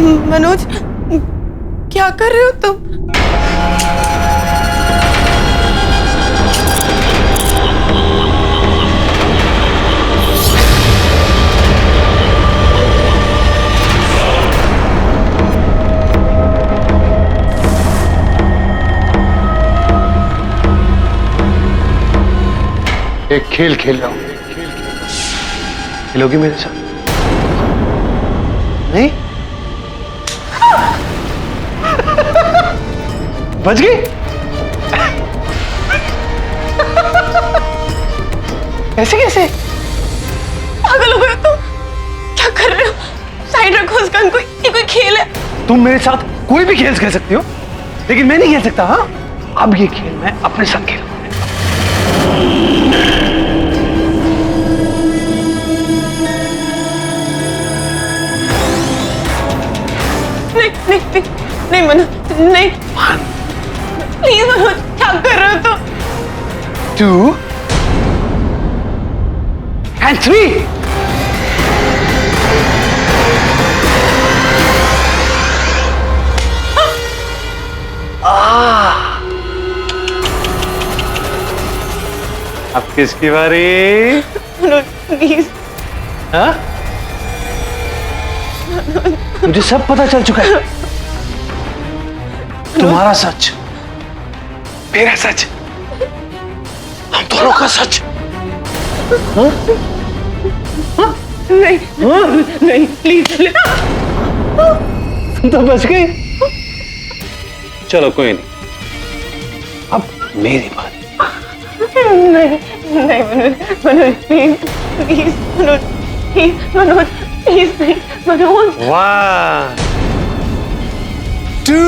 मनोज, क्या कर रहे हो तुम? एक खेल खेल रहा हूं। खेलोगी मेरे साथ? नहीं? बच गई? ऐसे कैसे? पागल हो गए हो तुम? क्या कर रहे हो? साइड रखो उस गन को, ये कोई खेल है? तुम मेरे साथ कोई भी खेल खेल सकती हो, लेकिन मैं नहीं खेल सकता। हाँ, अब ये खेल मैं अपने साथ खेलूंगा। नहीं नहीं नहीं नहीं मनोज, नहीं। प्लीज मनोज, क्या कर रहे हो तुम? 2 and 3। अब किसकी बारी? मनोज प्लीज। हाँ? मुझे सब पता चल चुका है। तुम्हारा सच, मेरा सच, हम दोनों का सच। हाँ? हाँ? नहीं नहीं प्लीज। तुम तो बच गई। चलो कोई नहीं, अब मेरी बारी। नहीं नहीं Manoj, Manoj please please Manoj, please Manoj, please नहीं मनोज। 1 2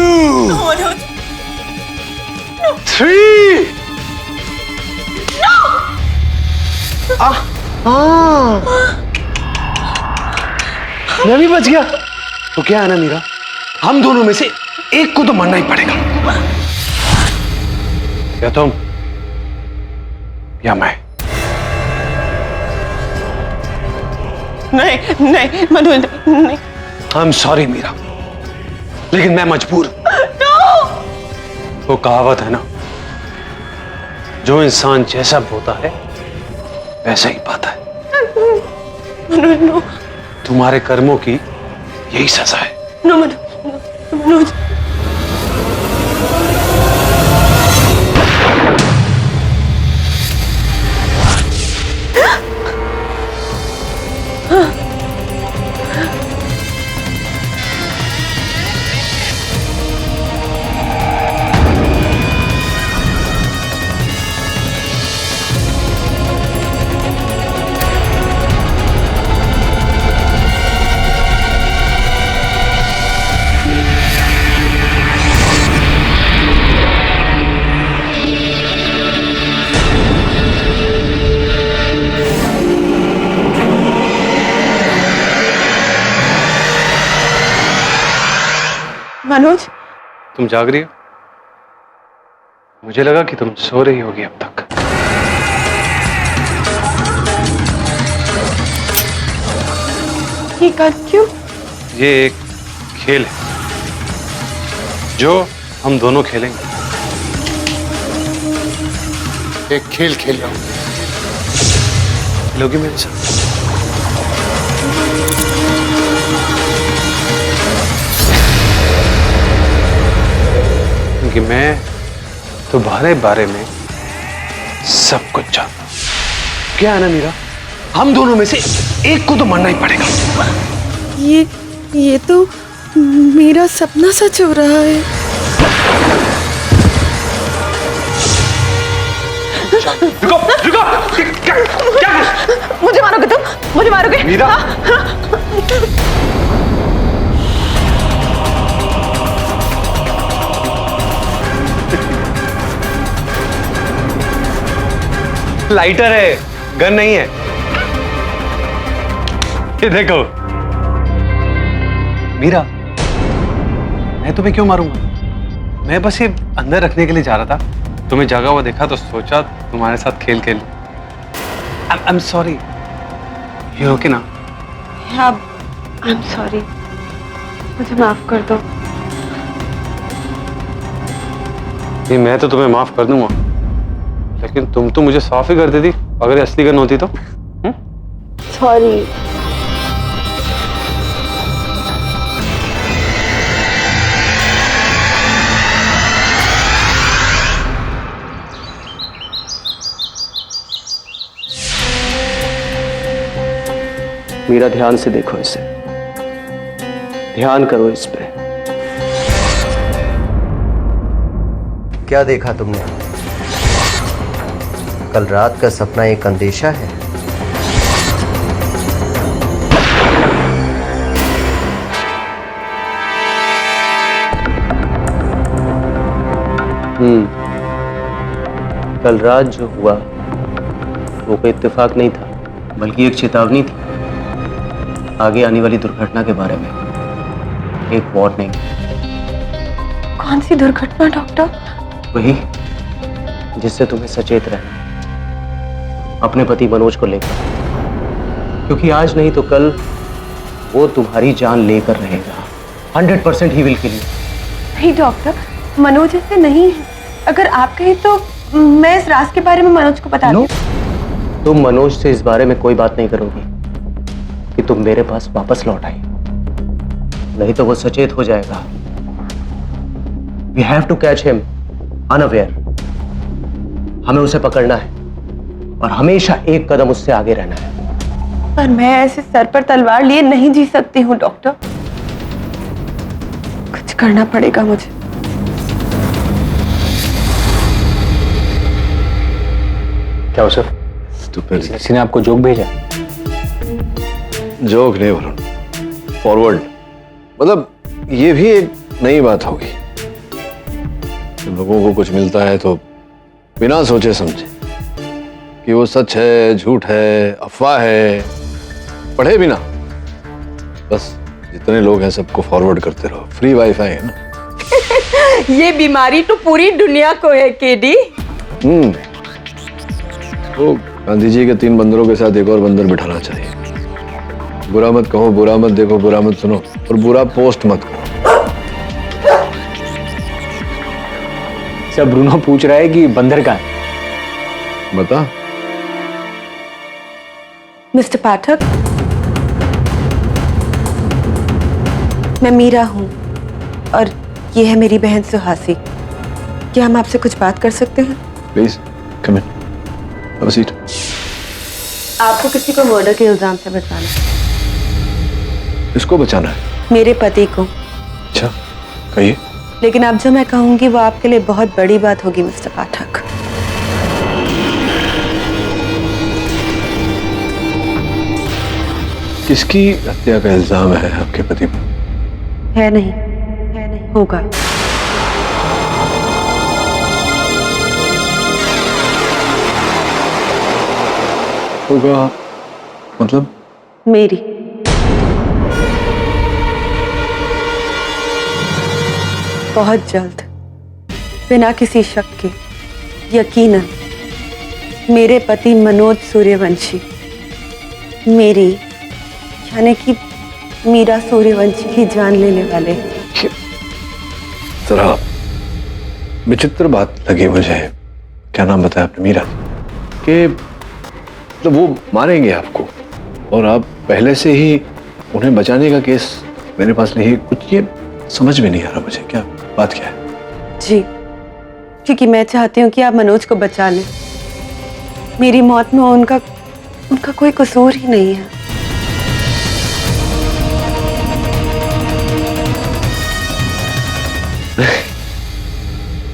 मनोज 3। मैं भी बच गया। तो क्या है ना मीरा, हम दोनों में से एक को तो मरना ही पड़ेगा। या तुम या मैं। नहीं नहीं मनोज नहीं। आई एम सॉरी मीरा, लेकिन मैं मजबूर हूं। वो कहावत है ना, जो इंसान जैसा बोता है वैसा ही पाता है। मनोज नो। तुम्हारे कर्मों की यही सजा है। नो मनोज, मनोज। मनोज, तुम जाग रही हो? मुझे लगा कि तुम सो रही होगी अब तक। ये कर क्यों? ये एक खेल है जो हम दोनों खेलेंगे। एक खेल खेल रहा हूं। खेलोगी मेरे साथ? क्योंकि मैं तुम्हारे बारे में सब कुछ जानता हूं। क्या है ना मीरा, हम दोनों में से एक को तो मरना ही पड़ेगा। ये तो मेरा सपना सच हो रहा है। रुको रुको, क्या मुझे मारोगे तुम? मुझे मारोगे मीरा? लाइटर है, गन नहीं है। ये देखो मीरा, मैं तुम्हें क्यों मारूंगा? मैं बस ये अंदर रखने के लिए जा रहा था। तुम्हें जागा हुआ देखा तो सोचा तुम्हारे साथ खेल खेल। I am sorry. ये ओके ना? I am sorry. मुझे माफ कर दो। ये मैं तो तुम्हें माफ कर दूंगा, लेकिन तुम तो मुझे साफ ही कर देती अगर ये असली गन होती तो। सॉरी। मीरा, ध्यान से देखो इसे, ध्यान करो इस पे। क्या देखा तुमने? कल रात का सपना एक अंदेशा है। कल रात जो हुआ वो कोई इत्तेफाक नहीं था, बल्कि एक चेतावनी थी आगे आने वाली दुर्घटना के बारे में, एक वार्निंग। कौन सी दुर्घटना डॉक्टर? वही जिससे तुम्हें सचेत रहना अपने पति मनोज को लेकर, क्योंकि आज नहीं तो कल वो तुम्हारी जान लेकर रहेगा। 100% ही विल किल यू। नहीं डॉक्टर, मनोज ऐसे नहीं है। अगर आप कहें तो मैं इस राज के बारे में मनोज को बता दूं। तुम मनोज से इस बारे में कोई बात नहीं करोगी कि तुम मेरे पास वापस लौट आई, नहीं तो वो सचेत हो जाएगा। We have to catch him unaware। हमें उसे पकड़ना है और हमेशा एक कदम उससे आगे रहना है। पर मैं ऐसे सर पर तलवार लिए नहीं जी सकती हूँ डॉक्टर, कुछ करना पड़ेगा मुझे। क्या सर, किसी ने आपको जोक भेजा? जोक नहीं वरुण, फॉरवर्ड। मतलब ये भी एक नई बात होगी। जब लोगों को कुछ मिलता है तो बिना सोचे समझे कि वो सच है, झूठ है, अफवाह है, पढ़े बिना बस जितने लोग हैं सबको फॉरवर्ड करते रहो। फ्री वाईफाई है ना। ये बीमारी तो पूरी दुनिया को है केडी। तो गांधी जी के 3 बंदरों के साथ एक और बंदर बिठाना चाहिए। बुरा मत कहो, बुरा मत देखो, बुरा मत सुनो और बुरा पोस्ट मत करो। सब ब्रूनो पूछ रहा है कि बंदर का है। बता। मिस्टर पाठक, मैं मीरा हूँ और ये है मेरी बहन सुहासी। क्या हम आपसे कुछ बात कर सकते हैं? Please come in, have a seat. आपको किसी को मर्डर के इल्जाम से बचाना है। किसको बचाना है? मेरे पति को। अच्छा, कहिए। लेकिन अब जो मैं कहूंगी वो आपके लिए बहुत बड़ी बात होगी मिस्टर पाठक। किसकी हत्या का इल्जाम है आपके पति पर? है नहीं, होगा। होगा मतलब? मेरी। बहुत जल्द, बिना किसी शक के, यकीनन मेरे पति मनोज सूर्यवंशी मेरी यानी कि मीरा सूर्यवंशी की जान लेने वाले। जरा विचित्र बात लगी मुझे। क्या नाम बताया आपने? मीरा के तो वो मारेंगे आपको और आप पहले से ही उन्हें बचाने का केस मेरे पास नहीं। कुछ ये समझ में नहीं आ रहा मुझे, क्या बात क्या है? जी, क्योंकि मैं चाहती हूँ कि आप मनोज को बचा लें। मेरी मौत में उनका कोई कसूर ही नहीं है।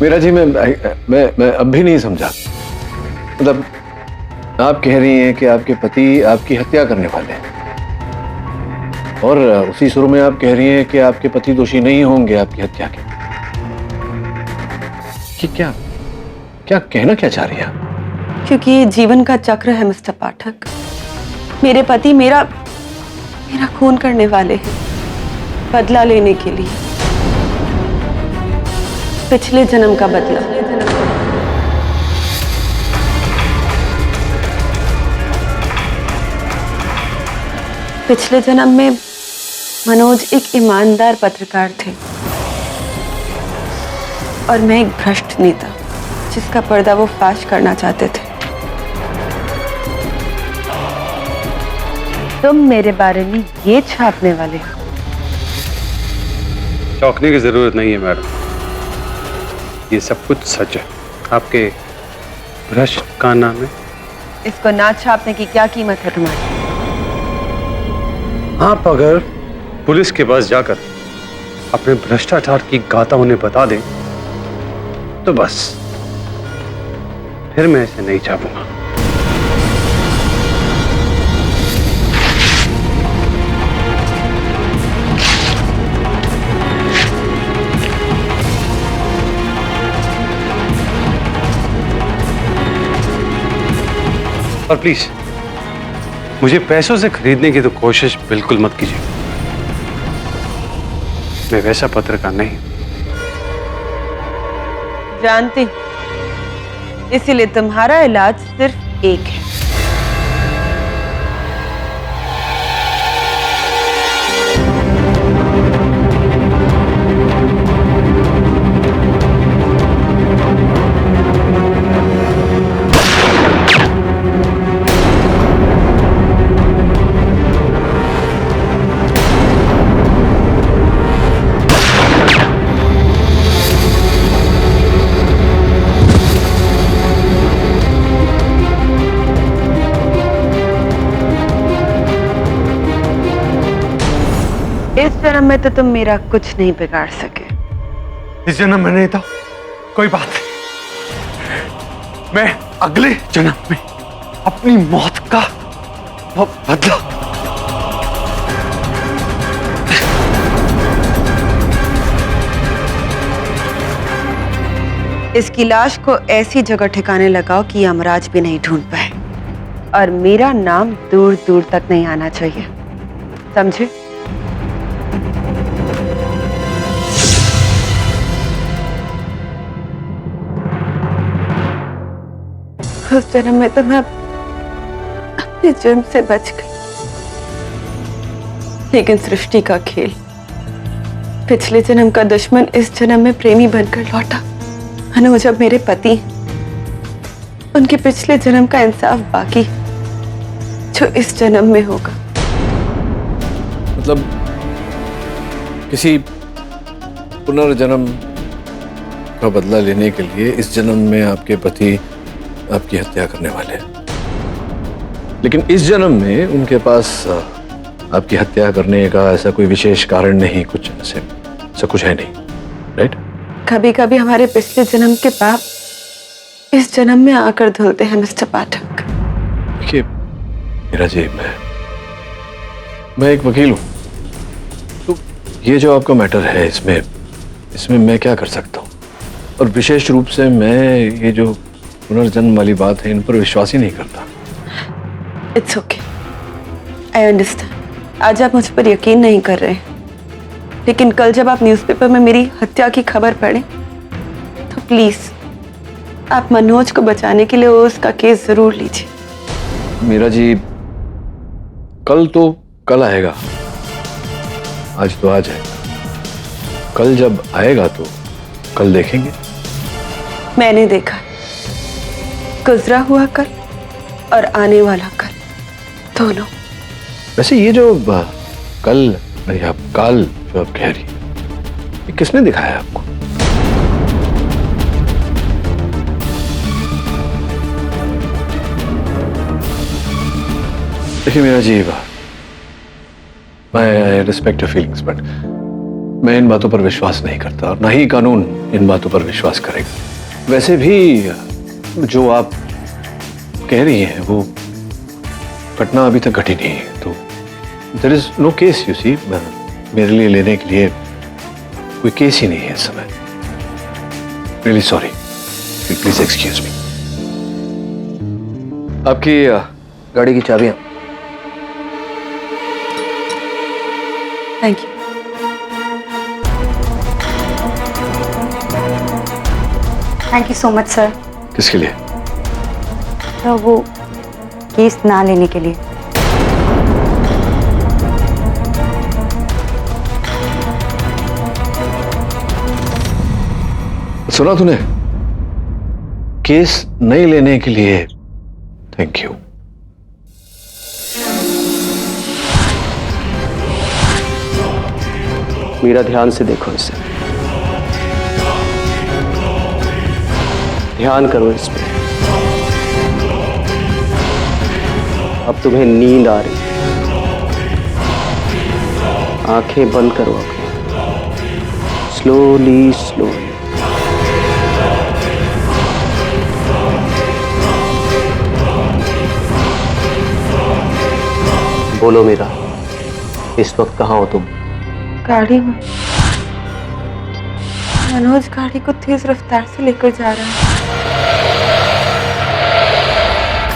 मीरा जी, मैं अब भी नहीं समझा। मतलब आप कह रही हैं कि आपके पति आपकी हत्या करने वाले हैं और उसी सुर में आप कह रही हैं कि आपके पति दोषी नहीं होंगे आपकी हत्या के। कि क्या कहना क्या चाह रही हैं आप? क्योंकि ये जीवन का चक्र है मिस्टर पाठक। मेरे पति मेरा खून करने वाले हैं, बदला लेने के लिए, पिछले जन्म का बदला। पिछले जन्म में मनोज एक ईमानदार पत्रकार थे और मैं एक भ्रष्ट नेता जिसका पर्दा वो फाश करना चाहते थे। तुम मेरे बारे में ये छापने वाले हो? चौंकने की जरूरत नहीं है मैडम, ये सब कुछ सच है। आपके भ्रष्ट का नाम है। इसको ना छापने की क्या कीमत है तुम्हारी? आप अगर पुलिस के पास जाकर अपने भ्रष्टाचार की गाथा उन्हें बता दें तो बस फिर मैं इसे नहीं छापूंगा। और प्लीज मुझे पैसों से खरीदने की तो कोशिश बिल्कुल मत कीजिए। मैं वैसा पत्रकार नहीं। जानती हूं, इसीलिए तुम्हारा इलाज सिर्फ एक है। इस जन्म में तो तुम मेरा कुछ नहीं बिगाड़ सके। इस जन्म में नहीं तो कोई बात नहीं, मैं अगले जन्म में अपनी मौत का वो बदला। इसकी लाश को ऐसी जगह ठिकाने लगाओ कि यमराज भी नहीं ढूंढ पाए और मेरा नाम दूर दूर तक नहीं आना चाहिए, समझे? उस जन्म में तो मैं अपने जुर्म से बच गई, लेकिन सृष्टि का खेल, पिछले जन्म का दुश्मन इस जन्म में प्रेमी बनकर लौटा। मनोज अब मेरे पति, उनके पिछले जन्म का इंसाफ बाकी जो इस जन्म में होगा। मतलब किसी पुनर्जन्म का बदला लेने के लिए इस जन्म में आपके पति आपकी हत्या करने वाले हैं, लेकिन इस जन्म में उनके पास आपकी हत्या करने का ऐसा कोई विशेष कारण नहीं, कुछ ऐसा कुछ है नहीं, राइट? कभी कभी हमारे पिछले जन्म के पाप इस जन्म में आकर धुलते हैं मिस्टर पाठक। देखिए मेरा जी, मैं एक वकील हूं, तो ये जो आपका मैटर है इसमें मैं क्या कर सकता हूं? और विशेष रूप से मैं ये जो पुनर्जन्म वाली बात है इन पर विश्वास ही नहीं करता। It's okay, I understand. आज आप मुझ पर यकीन नहीं कर रहे हैं, लेकिन कल जब आप न्यूज़पेपर में मेरी हत्या की खबर पढ़े तो प्लीज आप मनोज को बचाने के लिए उसका केस जरूर लीजिए। मीरा जी, कल तो कल आएगा, आज तो आज है। कल जब आएगा तो कल देखेंगे। मैंने देखा गुजरा हुआ कल और आने वाला कल दोनों। वैसे ये जो कल या काल जो आप कह रही है, ये किसने दिखाया आपको? देखिए मीरा जी, मैं रिस्पेक्ट योर फीलिंग्स, बट मैं इन बातों पर विश्वास नहीं करता और ना ही कानून इन बातों पर विश्वास करेगा। वैसे भी जो आप कह रही हैं वो घटना अभी तक घटी नहीं है, तो there is no case, you see. मेरे लिए लेने के लिए कोई केस ही नहीं है इस समय। Really sorry, please excuse me. आपकी गाड़ी की चाबियां। Thank you. Thank you so much sir. किसके लिए? तो वो केस ना लेने के लिए। सुना तूने? केस नहीं लेने के लिए थैंक यू। मीरा, ध्यान से देखो इसे, ध्यान करो इस पे। अब तुम्हें नींद आ रही, आंखें बंद करो अपनी, स्लोली स्लोली। बोलो मीरा, इस वक्त कहाँ हो तुम? गाड़ी में। मनोज गाड़ी को तेज रफ्तार से लेकर जा रहा है,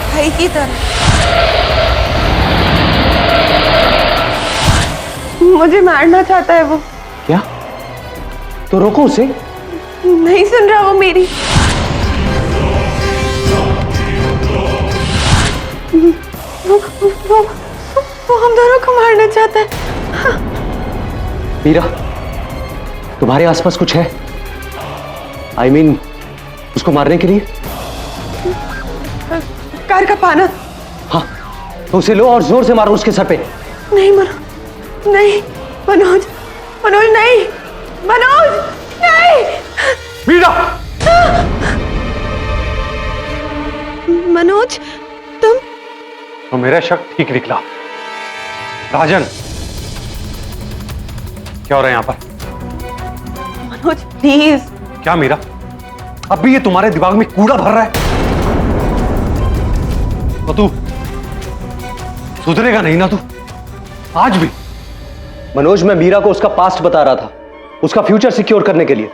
भाई की तरह। मुझे मारना चाहता है वो। क्या? तो रोको उसे। नहीं सुन रहा वो मेरी। वो हम दोनों को मारना चाहता है। मीरा, तुम्हारे आसपास कुछ है? I mean, उसको मारने के लिए? कार का पाना। हाँ, तो उसे लो और जोर से मारो उसके सर पे। नहीं नहीं मनोज, मनोज नहीं, मनोज नहीं। मीरा! मनोज, तुम? तो मेरा शक ठीक निकला। राजन, क्या हो रहा है यहां पर? मनोज प्लीज। क्या मीरा, अब भी ये तुम्हारे दिमाग में कूड़ा भर रहा है? तो तू सुधरेगा नहीं ना तू? आज भी? मनोज, मैं मीरा को उसका पास्ट बता रहा था, उसका फ्यूचर सिक्योर करने के लिए।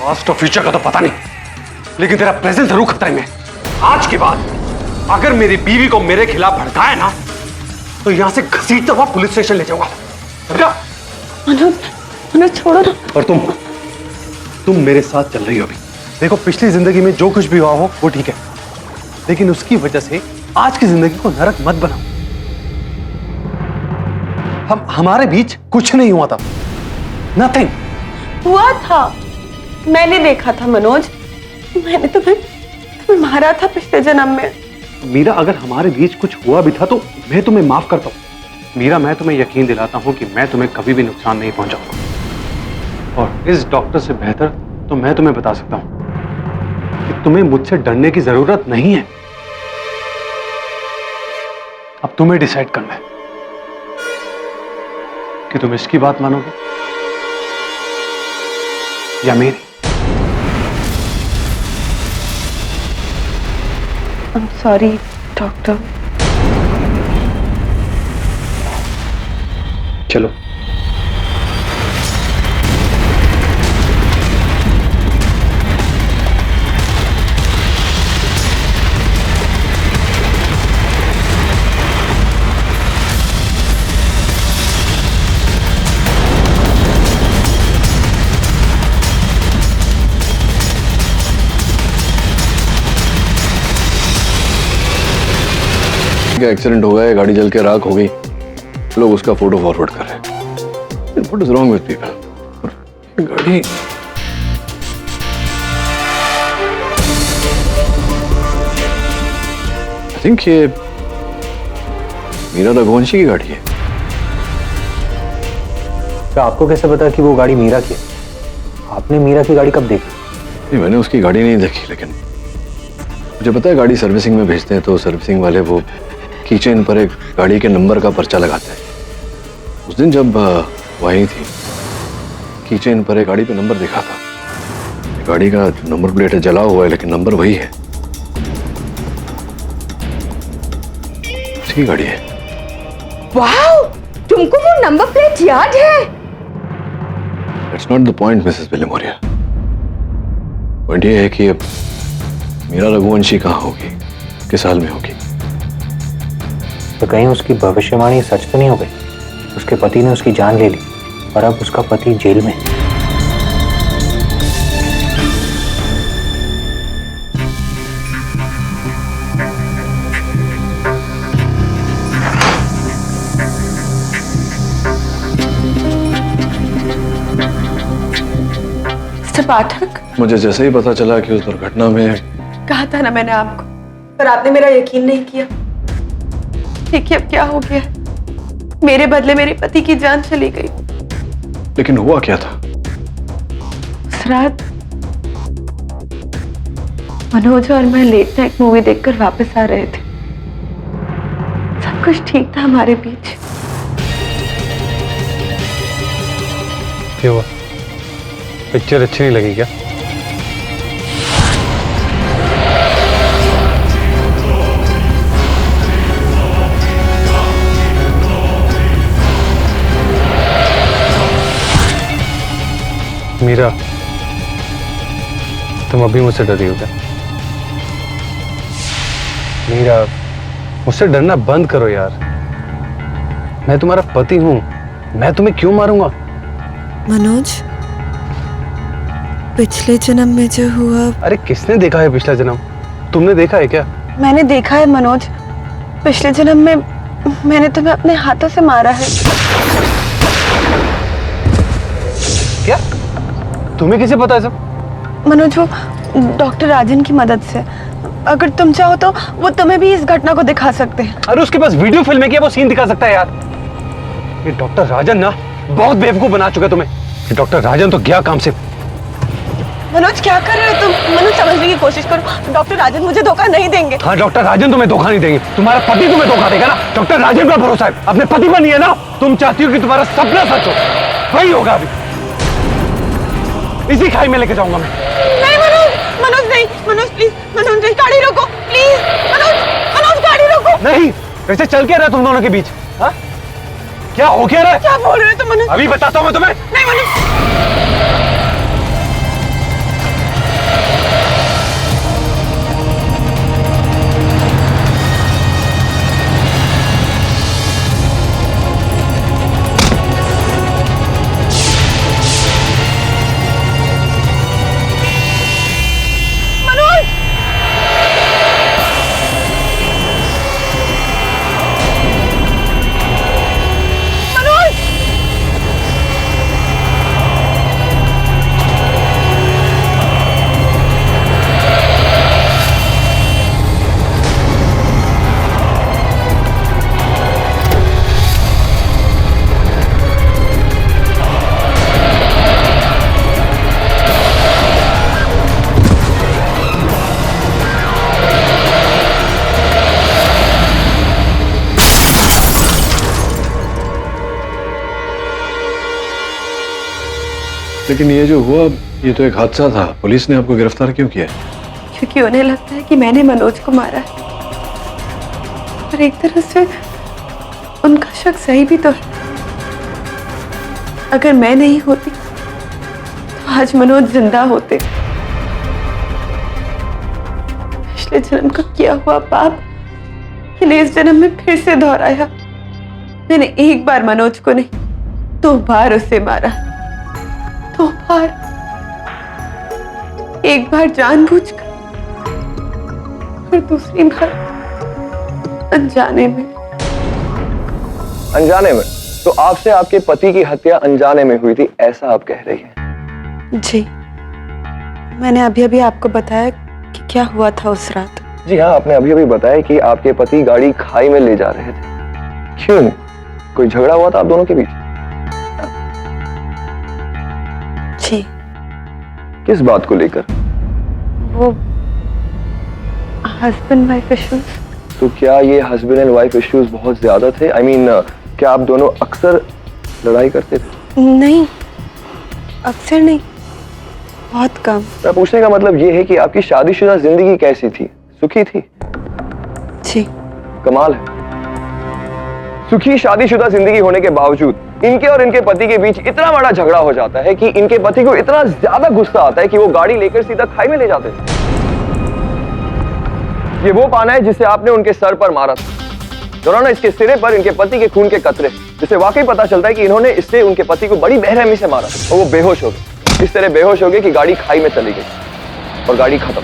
पास्ट और फ्यूचर का तो पता नहीं, लेकिन तेरा प्रेजेंट जरूर खतरे में है। आज के बाद अगर मेरी बीवी को मेरे खिलाफ भड़काए ना, तो यहां से घसीटता हुआ पुलिस स्टेशन ले जाऊंगा, समझा? मनोज, मनोज छोड़ो ना। और तुम मेरे साथ चल रही हो अभी। देखो, पिछली जिंदगी में जो कुछ भी हुआ हो वो ठीक है, लेकिन उसकी वजह से आज की जिंदगी को नरक मत बनाओ। हमारे बीच कुछ नहीं हुआ था, नथिंग। हुआ था, मैंने देखा था मनोज। मैंने तुम्हें मारा था पिछले जन्म में। मीरा, अगर हमारे बीच कुछ हुआ भी था तो मैं तुम्हें माफ करता हूं। मीरा, मैं तुम्हें यकीन दिलाता हूं कि मैं तुम्हें कभी भी नुकसान नहीं पहुंचाऊंगा। और इस डॉक्टर से बेहतर तो मैं तुम्हें बता सकता हूं कि तुम्हें मुझसे डरने की जरूरत नहीं है। अब तुम्हें डिसाइड करना है कि तुम इसकी बात मानोगे या मेरी। I'm sorry, doctor. चलो। एक्सीडेंट हो गया, गाड़ी जल के राख हो गई, लोग उसका फोटो फॉरवर्ड कर रहे हैं। What is wrong with people? गाड़ी आई थिंक ये मीरा रघुवंशी की गाड़ी है। तो आपको कैसे पता कि वो गाड़ी मीरा की है? आपने मीरा की गाड़ी कब देखी? नहीं, मैंने उसकी गाड़ी नहीं देखी, लेकिन मुझे पता है गाड़ी सर्विसिंग में भेजते हैं तो सर्विसिंग वाले वो कीचेन पर एक गाड़ी के नंबर का पर्चा लगाते हैं। उस दिन जब वो आई थी, कीचेन पर एक गाड़ी पे नंबर दिखा था। गाड़ी का नंबर प्लेट है, जला हुआ है, लेकिन नंबर वही है। उसकी गाड़ी है। वाओ, तुमको वो नंबर प्लेट याद है? That's not the point, Mrs Vilimoria. Point ये है कि अब मीरा रघुवंशी कहाँ होगी, किस हाल में होगी। तो कहीं उसकी भविष्यवाणी सच तो नहीं हो गई? उसके पति ने उसकी जान ले ली और अब उसका पति जेल में है। पाठक? मुझे जैसे ही पता चला कि उस दुर्घटना में कहा था ना मैंने आपको, पर आपने मेरा यकीन नहीं किया। देखिए अब क्या हो गया, मेरे बदले मेरे पति की जान चली गई। लेकिन हुआ क्या था? उस रात मनोज और मैं लेट नाइट मूवी देखकर वापस आ रहे थे। सब कुछ ठीक था हमारे बीच। क्या हुआ? पिक्चर अच्छी नहीं लगी क्या? मीरा, तुम अभी मुझसे डरी हो क्या? मीरा, मुझसे डरना बंद करो यार। मैं तुम्हारा पति हूं, मैं तुम्हें क्यों मारूंगा? मनोज, पिछले जन्म में जो हुआ। अरे किसने देखा है पिछला जन्म? तुमने देखा है क्या? मैंने देखा है मनोज, पिछले जन्म में मैंने तुम्हें अपने हाथों से मारा है। क्या? तुम्हें कैसे पता है सब? मनोज, वो डॉक्टर राजन की मदद से। अगर तुम चाहो तो वो तुम्हें भी इस घटना को दिखा सकते हैं। अरे उसके पास वीडियो फिल्म है क्या? वो सीन दिखा सकता है यार। ये डॉक्टर राजन ना बहुत बेवकूफ बना चुका है तुम्हें। ये डॉक्टर राजन तो गया काम से। मनोज क्या कर रहे हो तुम? मनोज समझने की कोशिश करो, डॉक्टर राजन मुझे धोखा नहीं देंगे। हाँ, डॉक्टर राजन तुम्हें धोखा नहीं देंगे, तुम्हारा पति तुम्हें धोखा देगा ना। डॉक्टर राजन का भरोसा है, अपने पति पर नहीं है ना। तुम चाहती हो कि तुम्हारा सपना सच हो, वही होगा अभी। इसी खाई में लेके जाऊंगा मैं। नहीं मनोज, मनोज नहीं, मनोज प्लीज, मनोज नहीं, गाड़ी रोको प्लीज, मनोज, मनोज गाड़ी रोको। नहीं, वैसे चल क्या रहा है तुम दोनों के बीच? हाँ, क्या हो क्या रहा है? क्या बोल रहे हो तुम मनोज? अभी बताता हूँ मैं तुम्हें। नहीं मनोज। लेकिन ये जो हुआ, ये तो एक हादसा था। पुलिस ने आपको गिरफ्तार क्यों किया? क्योंकि उन्हें लगता है कि मैंने मनोज को मारा है। और एक तरह से उनका शक सही भी तो है। अगर मैं नहीं होती तो आज मनोज जिंदा होते। पिछले जन्म का किया हुआ पाप इन्हें इस जन्म में फिर से दोहराया। मैंने एक बार मनोज को नहीं, 2 बार उसे मारा। 2 बार, एक बार जानबूझकर और दूसरी बार अनजाने में। अनजाने में? तो आपसे आपके पति की हत्या अनजाने में हुई थी, ऐसा आप कह रही हैं? जी, मैंने अभी अभी आपको बताया कि क्या हुआ था उस रात। जी हाँ, आपने अभी अभी बताया कि आपके पति गाड़ी खाई में ले जा रहे थे। क्यों? कोई झगड़ा हुआ था आप दोनों के बीच? जी। किस बात को लेकर? वो हस्बैंड वाइफ इश्यूज। तो क्या ये हस्बैंड एंड वाइफ इश्यूज बहुत ज्यादा थे? I mean, क्या आप दोनों अक्सर लड़ाई करते थे? नहीं, अक्सर नहीं, बहुत कम। मैं पूछने का मतलब ये है कि आपकी शादीशुदा जिंदगी कैसी थी? सुखी थी? जी। कमाल है। सुखी शादीशुदा जिंदगी होने के बावजूद इनके और इनके पति के बीच इतना बड़ा झगड़ा हो जाता है कि इनके पति को इतना ज्यादा गुस्सा आता है कि वो गाड़ी लेकर सीधा खाई में ले जाते थे। ये वो पाना है जिसे आपने उनके सर पर मारा था। दोनों इसके सिरे पर इनके पति के खून के कतरे, जिससे वाकई पता चलता है कि इन्होंने इससे उनके पति को बड़ी बेरहमी से मारा और वो बेहोश हो गए। इस तरह बेहोश हो गए कि गाड़ी खाई में चली गई और गाड़ी खत्म,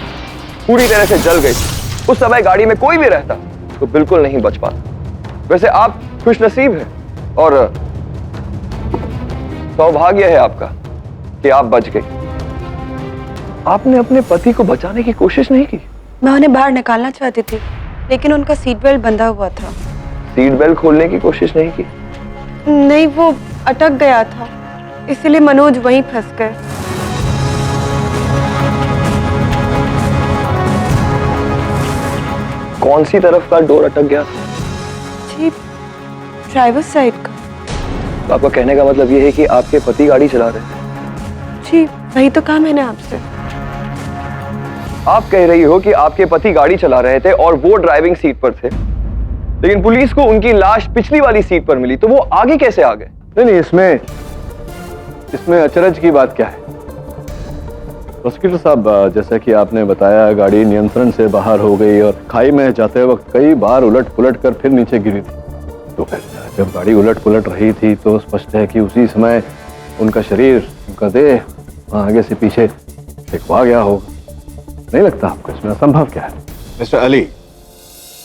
पूरी तरह से जल गई। उस समय गाड़ी में कोई भी रहता तो बिल्कुल नहीं बच पाता। वैसे आप खुशनसीब हैं और सौभाग्य है आपका कि आप बच गए। आपने अपने पति को बचाने की कोशिश नहीं की? मैं उन्हें बाहर निकालना चाहती थी, लेकिन उनका सीट बेल्ट बंधा हुआ था। सीट बेल्ट खोलने की कोशिश नहीं की? नहीं, वो अटक गया था, इसलिए मनोज वहीं फंस गए। कौन सी तरफ का डोर अटक गया था? जी, ड्राइवर साइड का। तो आपका कहने का मतलब ये है कि आपके पति गाड़ी चला रहे थे? जी, वही तो कहा मैंने आपसे। आप कह रही हो कि आपके पति गाड़ी चला रहे थे और वो ड्राइविंग सीट पर थे, लेकिन पुलिस को उनकी लाश पिछली वाली सीट पर मिली, तो वो आगे कैसे आ गए? नहीं, इसमें अचरज की बात क्या है? प्रोसिक्यूटर साहब, जैसा कि आपने बताया, गाड़ी नियंत्रण से बाहर हो गई और खाई में जाते वक्त कई बार उलट पुलट कर फिर नीचे गिरी थी। तो फिर जब गाड़ी उलट पुलट रही थी तो स्पष्ट है कि उसी समय उनका शरीर, उनका देह आगे से पीछे फेंकवा गया होगा। नहीं लगता आपको इसमें असंभव क्या है? मिस्टर अली,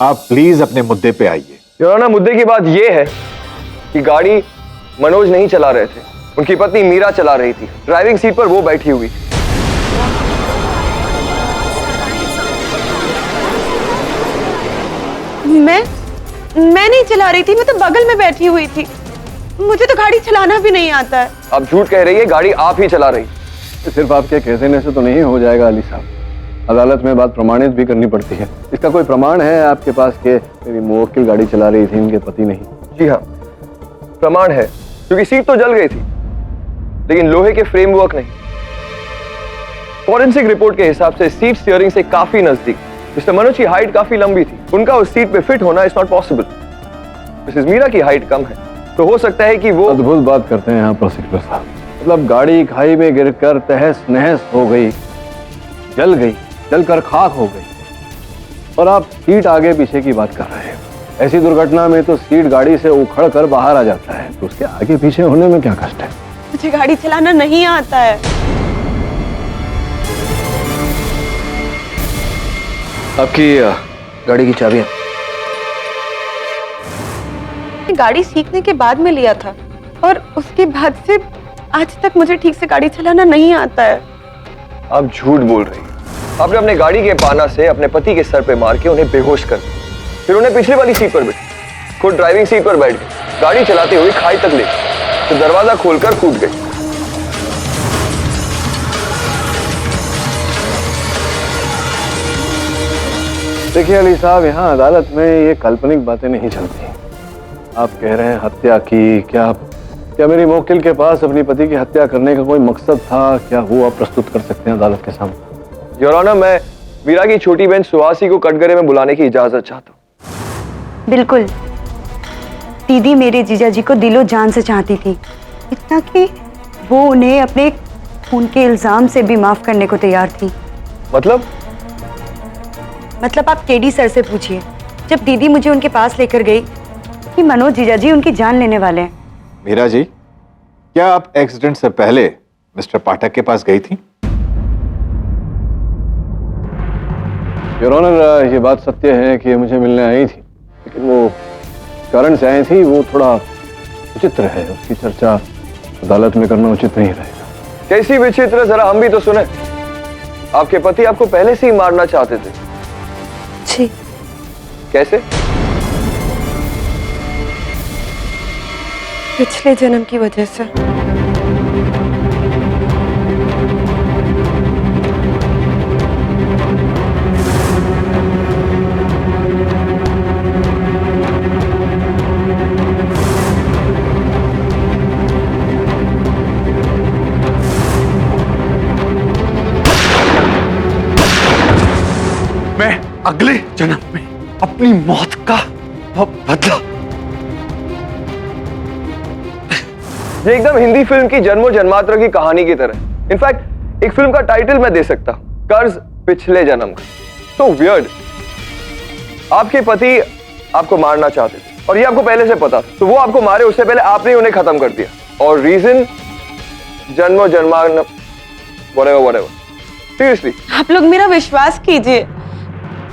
आप प्लीज अपने मुद्दे पे आइए। योर ऑनर, मुद्दे की बात यह है कि गाड़ी मनोज नहीं चला रहे थे, उनकी पत्नी मीरा चला रही थी। ड्राइविंग सीट पर वो बैठी हुई थी। मैं नहीं चला रही थी, मैं तो बगल में बैठी हुई थी। मुझे तो गाड़ी चलाना भी नहीं आता है। आप झूठ कह रही है, गाड़ी आप ही चला रही। सिर्फ आपके कह देने से तो नहीं हो जाएगा अली साहब, अदालत में बात प्रमाणित भी करनी पड़ती है। इसका कोई प्रमाण है आपके पास कि मेरी मुवक्किल गाड़ी चला रही थी, इनके पति नहीं? जी हाँ, प्रमाण है, क्योंकि सीट तो जल गई थी, लेकिन लोहे के फ्रेमवर्क नहीं। फॉरेंसिक रिपोर्ट के हिसाब से सीट स्टीयरिंग से काफी नजदीक। मिस्टर मनोज की हाइट काफी लंबी थी, उनका उस सीट पे फिट होना is not possible. Mrs Meera की हाइट कम है, तो हो सकता है कि वो... अद्भुत बात करते हैं यहाँ प्रोसिक्यूटर साहब। मतलब गाड़ी खाई में गिरकर तहस नहस हो गई, जल गई, जलकर खाक हो गई, और आप सीट आगे पीछे की बात कर रहे हैं। ऐसी दुर्घटना में तो सीट गाड़ी से उखड़ कर बाहर आ जाता है, तो उसके आगे पीछे होने में क्या कष्ट है? मुझे गाड़ी चलाना नहीं आता है। आपकी गाड़ी की चाबियां? गाड़ी सीखने के बाद में लिया था, और उसके बाद से आज तक मुझे ठीक से गाड़ी चलाना नहीं आता है। आप झूठ बोल रही हैं। आपने अपने गाड़ी के पाना से अपने पति के सर पे मार के उन्हें बेहोश कर दिया, फिर उन्हें पिछली वाली सीट पर बैठी, खुद ड्राइविंग सीट पर बैठ गई, गाड़ी चलाते हुए खाई तक ले, तो दरवाजा खोलकर कूद गई। देखिए अली साहब, यहाँ अदालत में ये काल्पनिक बातें नहीं चलती। आप कह रहे हैं हत्या की, क्या मेरी मुवक्किल के पास अपनी पति की हत्या करने का कोई मकसद था? क्या वो आप प्रस्तुत कर सकते हैं अदालत के सामने? योर ऑनर, मैं मीरा की छोटी बहन सुहासी को कटघरे में बुलाने की इजाजत चाहता हूँ। बिल्कुल, दीदी मेरे जीजा जी को दिलो जान से चाहती थी, इतना कि वो उन्हें अपने खून के इल्जाम से भी माफ करने को तैयार थी। मतलब आप केडी सर से पूछिए। जब दीदी मुझे उनके पास लेकर गई कि मनोज जीजा जी उनकी जान लेने वाले हैं। मीरा जी, क्या आप एक्सीडेंट से पहले मिस्टर पाठक के पास गई थी? योर ऑनर, ये बात सत्य है कि मुझे मिलने आई थी, लेकिन वो कारण से आई थी वो थोड़ा विचित्र है, उसकी चर्चा अदालत में करना उचित नहीं रहेगा। कैसी विचित्र, जरा हम भी तो सुने। आपके पति आपको पहले से ही मारना चाहते थे। जी। कैसे? पिछले जन्म की वजह से। मैं अगले जन्म में अपनी मौत का बदला। ये एकदम हिंदी फिल्म की जन्मों जन्मांतर की कहानी की तरह। इनफैक्ट एक फिल्म का टाइटल मैं दे सकता हूं, कर्ज पिछले जन्म का। तो वियर्ड। आपके पति आपको मारना चाहते थे और ये आपको पहले से पता था, तो वो आपको मारे उससे पहले आपने उन्हें खत्म कर दिया। और रीजन जन्मों जन्मांतर whatever। सीरियसली आप लोग मेरा विश्वास कीजिए,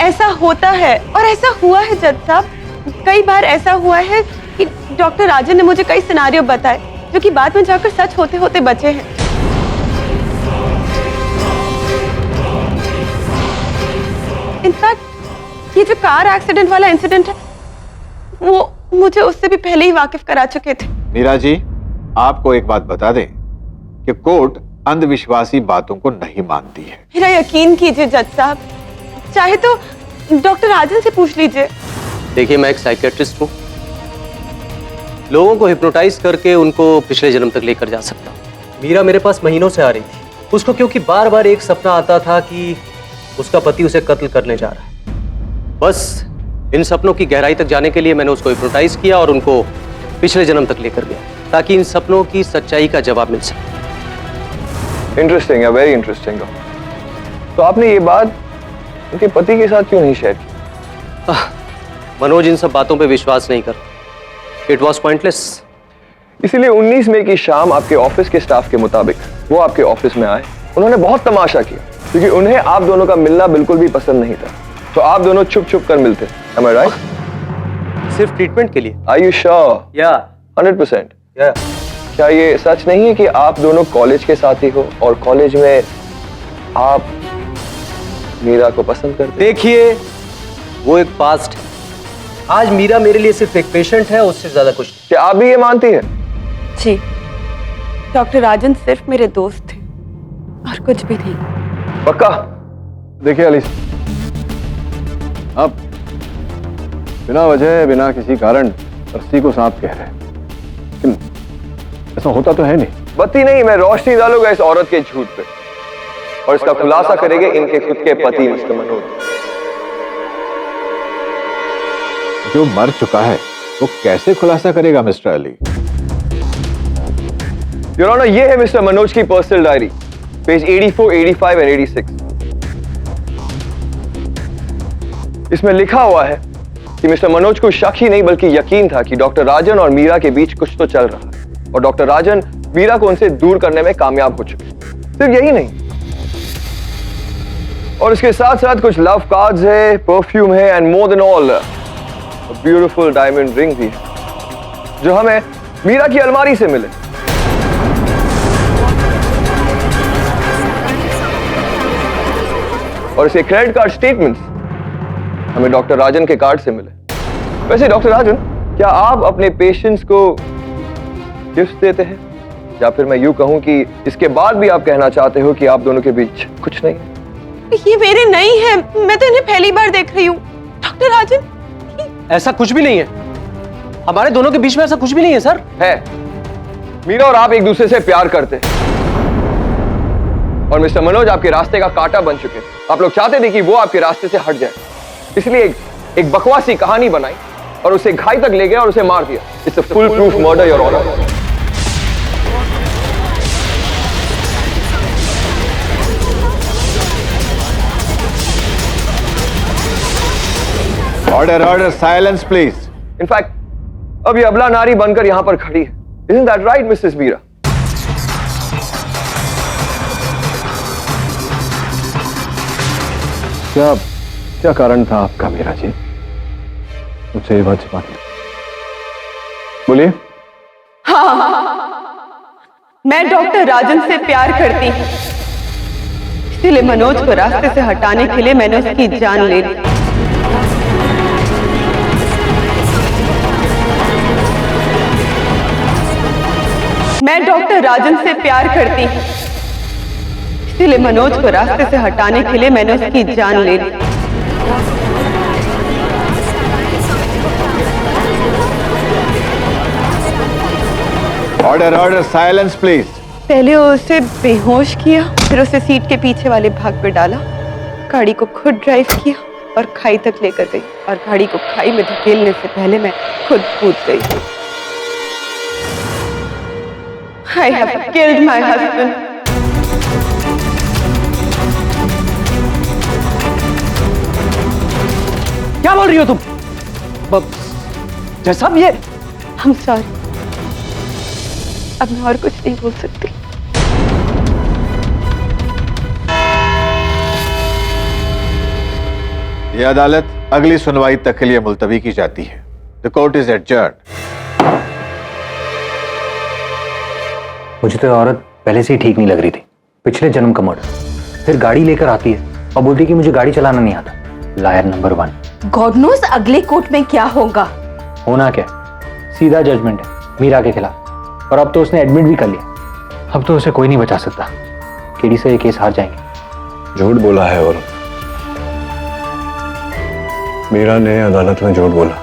ऐसा होता है और ऐसा हुआ है जज साहब। कई बार ऐसा हुआ है कि डॉक्टर राजन ने मुझे कई सिनारियो बताए जो कि बाद में जाकर सच होते होते बचे हैं। ये जो कार एक्सीडेंट वाला इंसिडेंट है वो मुझे उससे भी पहले ही वाकिफ करा चुके थे। मीरा जी, आपको एक बात बता दें कि कोर्ट अंधविश्वासी बातों को नहीं मानती है। मेरा यकीन कीजिए जज साहब, चाहे तो डॉक्टर राजन से पूछ लीजिए। देखिए, मैं एक साइकियाट्रिस्ट हूँ, लोगों को हिप्नोटाइज करके उनको पिछले जन्म तक लेकर जा सकता हूँ। मीरा मेरे पास महीनों से आ रही थी, उसको क्योंकि बार बार एक सपना आता था कि उसका पति उसे कत्ल करने जा रहा है। बस इन सपनों की गहराई तक जाने के लिए मैंने उसको हिप्नोटाइज किया और उनको पिछले जन्म तक लेकर गया ताकि इन सपनों की सच्चाई का जवाब मिल सके। इंटरेस्टिंग है, वेरी इंटरेस्टिंग। तो आपने ये बात उनके पति के साथ क्यों नहीं शेयर की? मनोज इन सब बातों पे विश्वास नहीं करता। It was pointless. इसीलिए 19 मई की शाम आपके ऑफिस के स्टाफ के मुताबिक वो आपके ऑफिस में आए। उन्होंने बहुत तमाशा किया क्योंकि उन्हें आप दोनों का मिलना बिल्कुल भी पसंद नहीं था, तो आप दोनों छुप छुप कर मिलते। Am I right? सिर्फ ट्रीटमेंट के लिए। Are you sure? या 100%? या क्या ये सच नहीं है कि आप दोनों कॉलेज के साथी हो और कॉलेज में आप मीरा को पसंद करते? देखिए, वो एक पास्ट है। आज मीरा मेरे लिए सिर्फ एक पेशेंट है, उससे ज्यादा कुछ नहीं। क्या आप भी ये मानती हैं? जी, डॉक्टर राजन सिर्फ मेरे दोस्त थे और कुछ भी नहीं। पक्का? देखिए अली, आप बिना वजह बिना किसी कारण रस्सी को सांप कह रहे हैं, लेकिन ऐसा होता तो है नहीं। बत्ती नहीं, मैं रोशनी डालूंगा इस औरत के झूठ पे और इसका खुलासा करेंगे इनके खुद के पति मिस्टर मनोज। जो मर चुका है वो कैसे खुलासा करेगा मिस्टर अली? योर ऑनर, ये है मिस्टर मनोज की पर्सनल डायरी, पेज 84, 85 एंड 86। इसमें लिखा हुआ है कि मिस्टर मनोज को शक ही नहीं बल्कि यकीन था कि डॉक्टर राजन और मीरा के बीच कुछ तो चल रहा है और डॉक्टर राजन मीरा को उनसे दूर करने में कामयाब हो चुके। सिर्फ यही नहीं, और इसके साथ साथ कुछ लव कार्ड्स है, परफ्यूम है and more than all beautiful diamond ring भी है जो हमें मीरा की अलमारी से मिले। और इसके क्रेडिट कार्ड स्टेटमेंट्स हमें डॉक्टर राजन के कार्ड से मिले। वैसे डॉक्टर राजन, क्या आप अपने पेशेंट्स को गिफ्ट देते हैं, या फिर मैं यूं कहूं कि इसके बाद भी आप कहना चाहते हो कि आप दोनों के बीच कुछ नहीं है? ये मेरे नहीं है, मैं तो इन्हें पहली बार देख रही हूँ। डॉक्टर राजन, ऐसा कुछ भी नहीं है, हमारे दोनों के बीच में ऐसा कुछ भी नहीं है सर। है, मीरा और आप एक दूसरे से प्यार करते हैं और मिस्टर मनोज आपके रास्ते का कांटा बन चुके हैं। आप लोग चाहते थे कि वो आपके रास्ते से हट जाए, इसलिए एक बकवासी कहानी बनाई और उसे घाई तक ले गए और उसे मार दिया। It's a foolproof murder your honour. Order order, silence please. In fact अब ये अबला नारी बनकर यहां पर खड़ी है। Isn't that right, Mrs Meera? क्या कारण था आपका मीरा जी, मुझसे ये बात छिपाने? बोलिए। मैं डॉक्टर राजन से प्यार करती हूँ, इसीलिए मनोज को रास्ते से हटाने के लिए मैंने उसकी जान ले ली। मैं डॉक्टर राजन से प्यार करती हूँ, इसीलिए मनोज को रास्ते से हटाने के लिए मैंने उसकी जान ले ली। Order order, silence please. पहले उसे बेहोश किया, फिर उसे सीट के पीछे वाले भाग पे डाला, गाड़ी को खुद ड्राइव किया और खाई तक लेकर गई, और गाड़ी को खाई में धकेलने से पहले मैं खुद कूद गई। I have killed my husband. क्या बोल रही हो तुम? जैसा भी ये, I'm sorry. अब मैं और कुछ नहीं बोल सकती। यह अदालत अगली सुनवाई तक के लिए मुलतवी की जाती है। The court is adjourned. मुझे तो ये औरत पहले से ही ठीक नहीं लग रही थी। पिछले जन्म का मर्डर, फिर गाड़ी लेकर आती है और बोलती है कि मुझे गाड़ी चलाना नहीं आता। Liar number 1। गॉड नोस अगले कोर्ट में क्या होगा। होना क्या, सीधा जजमेंट है मीरा के खिलाफ, और अब तो उसने एडमिट भी कर लिया। अब तो उसे कोई नहीं बचा सकता। केडी से ये केस हार जाएंगे। झूठ बोला है और मीरा ने अदालत में झूठ बोला।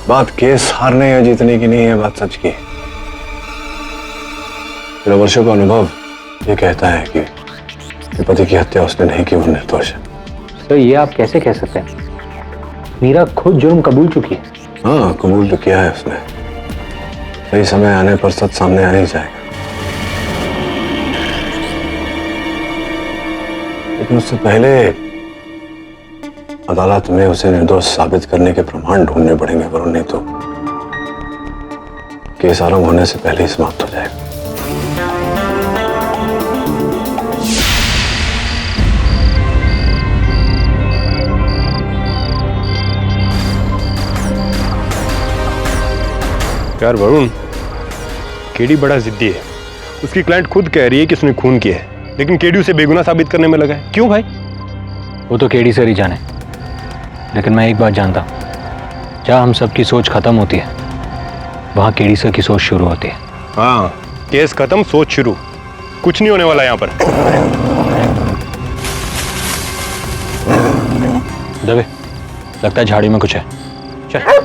बात केस हारने या जीतने की नहीं है, बात सच की है। मेरा वर्षों का अनुभव ये कहता है कि पति की हत्या उसने नहीं की, वो निर्दोष है। सर ये आप कैसे कह सकते हैं? मीरा खुद जुर्म कबूल चुकी है। हाँ, कबूल तो किया है उसने। सही समय आने पर सच सामने आ ही जाएगा। लेकिन उससे पहले अदालत में उसे निर्दोष साबित करने के प्रमाण ढूंढने पड़ेंगे, वरुण, नहीं तो केस आरंभ होने से पहले ही समाप्त हो जाएगा। यार वरुण, केडी बड़ा जिद्दी है। उसकी क्लाइंट खुद कह रही है कि उसने खून किया है, लेकिन केडी उसे बेगुनाह साबित करने में लगा है। क्यों भाई? वो तो केडी सर ही जाने, लेकिन मैं एक बात जानता हूँ, जहाँ हम सबकी सोच खत्म होती है वहाँ केडी सर की सोच शुरू होती है। हाँ, केस खत्म सोच शुरू। कुछ नहीं होने वाला यहाँ पर। दबे, लगता है झाड़ी में कुछ है। चल।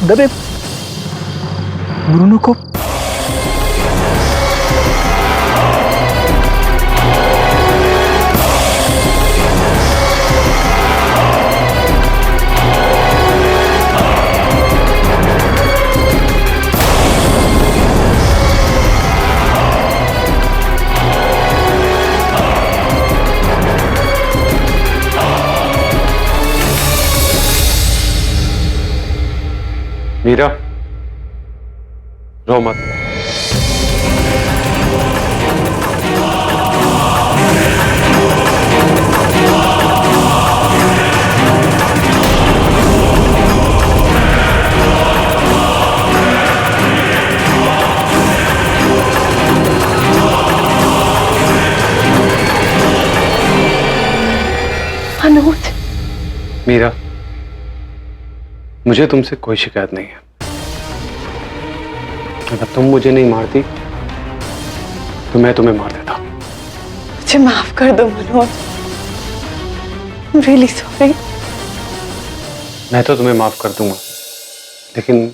दबे, ब्रूनो को मीरा, रो मत। अनुज, मीरा, मुझे तुमसे कोई शिकायत नहीं है। अगर तुम मुझे नहीं मारती तो मैं तुम्हें मार देता। मुझे माफ कर दो मनोज। I'm really sorry। मैं तो तुम्हें माफ कर दूंगा, लेकिन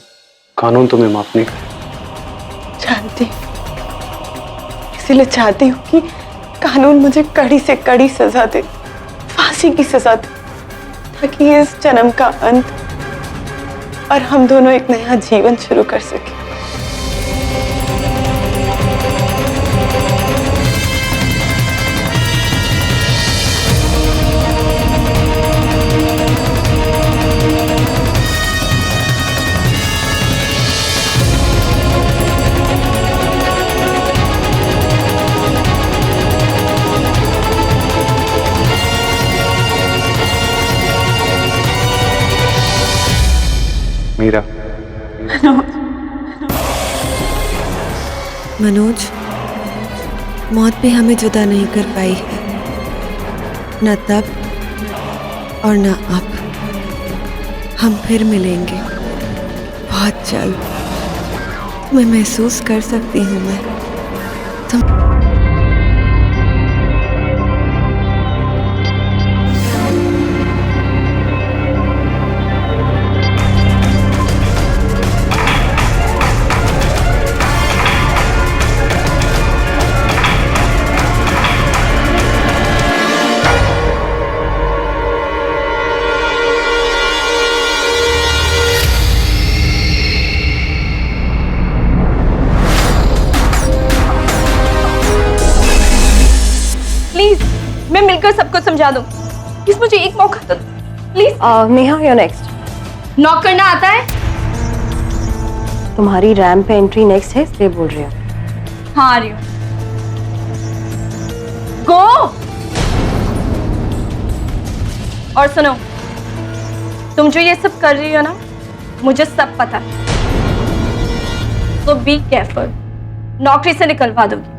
कानून तुम्हें माफ नहीं करे। जानती हूँ, इसीलिए चाहती हूँ कि कानून मुझे कड़ी से कड़ी सजा दे, फांसी की सजा दे, ताकि इस जन्म का अंत और हम दोनों एक नया जीवन शुरू कर सके। मीरा। मनोज, मौत भी हमें जुदा नहीं कर पाई है, न तब और न अब। हम फिर मिलेंगे बहुत जल्द। मैं महसूस कर सकती हूँ मैं तुम। प्लीज मैं मिलकर सबको समझा दूं। प्लीज मुझे एक मौका दो please. Neha, you're next। Knock करना आता है? तुम्हारी रैंप पे एंट्री नेक्स्ट है, इसलिए बोल रही हूँ। हाँ आ रही हूँ। गो। और सुनो, तुम जो ये सब कर रही हो ना, मुझे सब पता है। तो बी केयरफुल, नौकरी से निकलवा दोगी।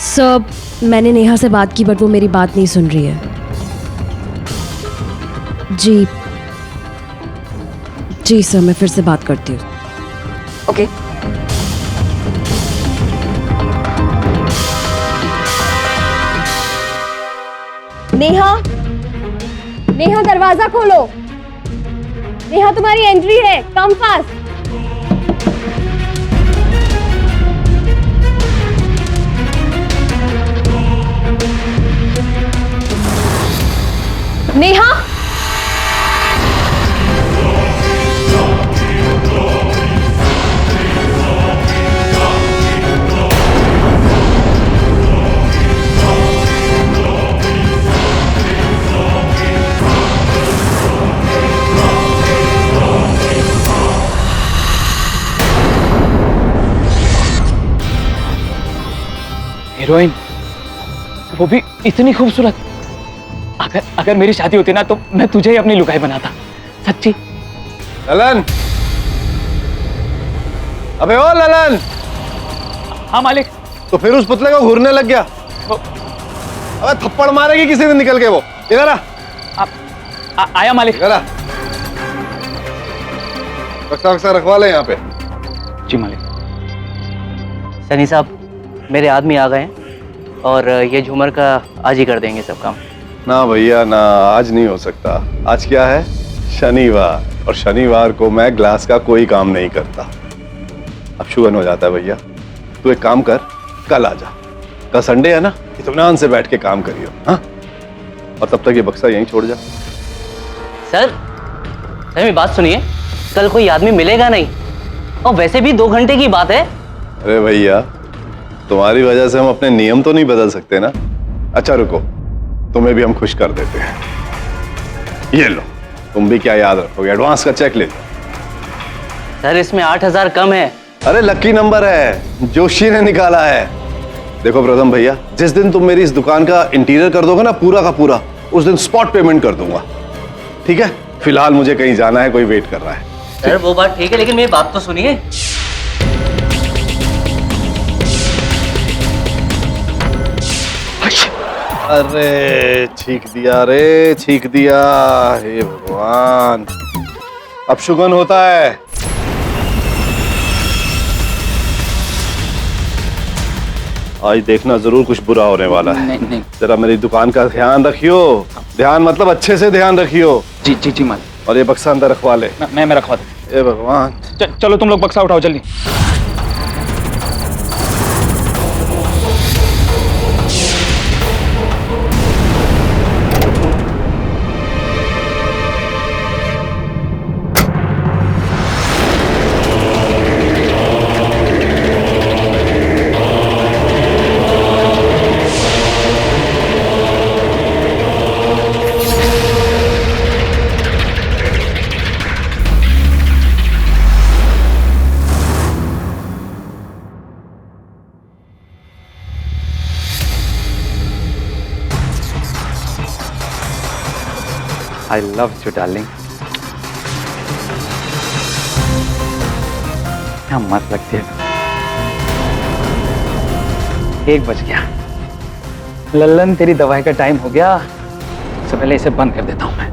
सर, मैंने नेहा से बात की बट वो मेरी बात नहीं सुन रही है। जी सर, मैं फिर से बात करती हूँ। ओके। नेहा, नेहा दरवाजा खोलो। नेहा तुम्हारी एंट्री है, कम फास्ट। नेहा, हीरोइन, वो भी इतनी खूबसूरत। अगर मेरी शादी होती ना तो मैं तुझे ही अपनी लुगाई बनाता, सच्ची। ललन, अबे ओ ललन। हाँ मालिक। तो फिर उस पुतले को घूरने लग गया। अबे थप्पड़ मारेगी किसी दिन निकल के वो। इधर आ। आया मालिक। इधर आ। बक्सा रखवा ले यहाँ पे। जी मालिक। सनी साहब, मेरे आदमी आ गए हैं और ये झूमर का आज ही कर देंगे सब काम। ना भैया ना, आज नहीं हो सकता। आज क्या है? शनिवार, और शनिवार को मैं ग्लास का कोई काम नहीं करता। अब शुगन हो जाता है भैया। तू एक काम कर, कल आ जा। कल संडे है ना, इत्मीनान से बैठ के काम करियो। हाँ, और तब तक ये बक्सा यहीं छोड़ जा। सर मेरी बात सुनिए, कल कोई आदमी मिलेगा नहीं, और वैसे भी 2 घंटे की बात है। अरे भैया, तुम्हारी वजह से हम अपने नियम तो नहीं बदल सकते ना। अच्छा रुको, तुम्हें भी हम खुश कर देते हैं। ये लो, तुम भी क्या याद रखोगे, एडवांस का चेक ले लो। सर इसमें 8,000 कम है। अरे लकी नंबर है, जोशी ने निकाला है। देखो प्रथम भैया, जिस दिन तुम मेरी इस दुकान का इंटीरियर कर दोगे ना पूरा का पूरा, उस दिन स्पॉट पेमेंट कर दूंगा। ठीक है? फिलहाल मुझे कहीं जाना है, कोई वेट कर रहा है। सर वो बात ठीक है, लेकिन मेरी बात तो सुनिए। अरे छींक दिया रे, छींक दिया। हे भगवान, अब शुगन होता है। आज देखना जरूर कुछ बुरा होने वाला है। नहीं। जरा मेरी दुकान का ध्यान रखियो। ध्यान मतलब अच्छे से ध्यान रखियो। जी मालिक। और ये बक्सा अंदर रखवा ले। मैं रखवा दूं। हे भगवान। चलो तुम लोग बक्सा उठाओ जल्दी। I love you darling. क्या मस्त लगती है। 1 बज गया। लल्लन तेरी दवाई का टाइम हो गया, सबसे पहले इसे बंद कर देता हूं मैं।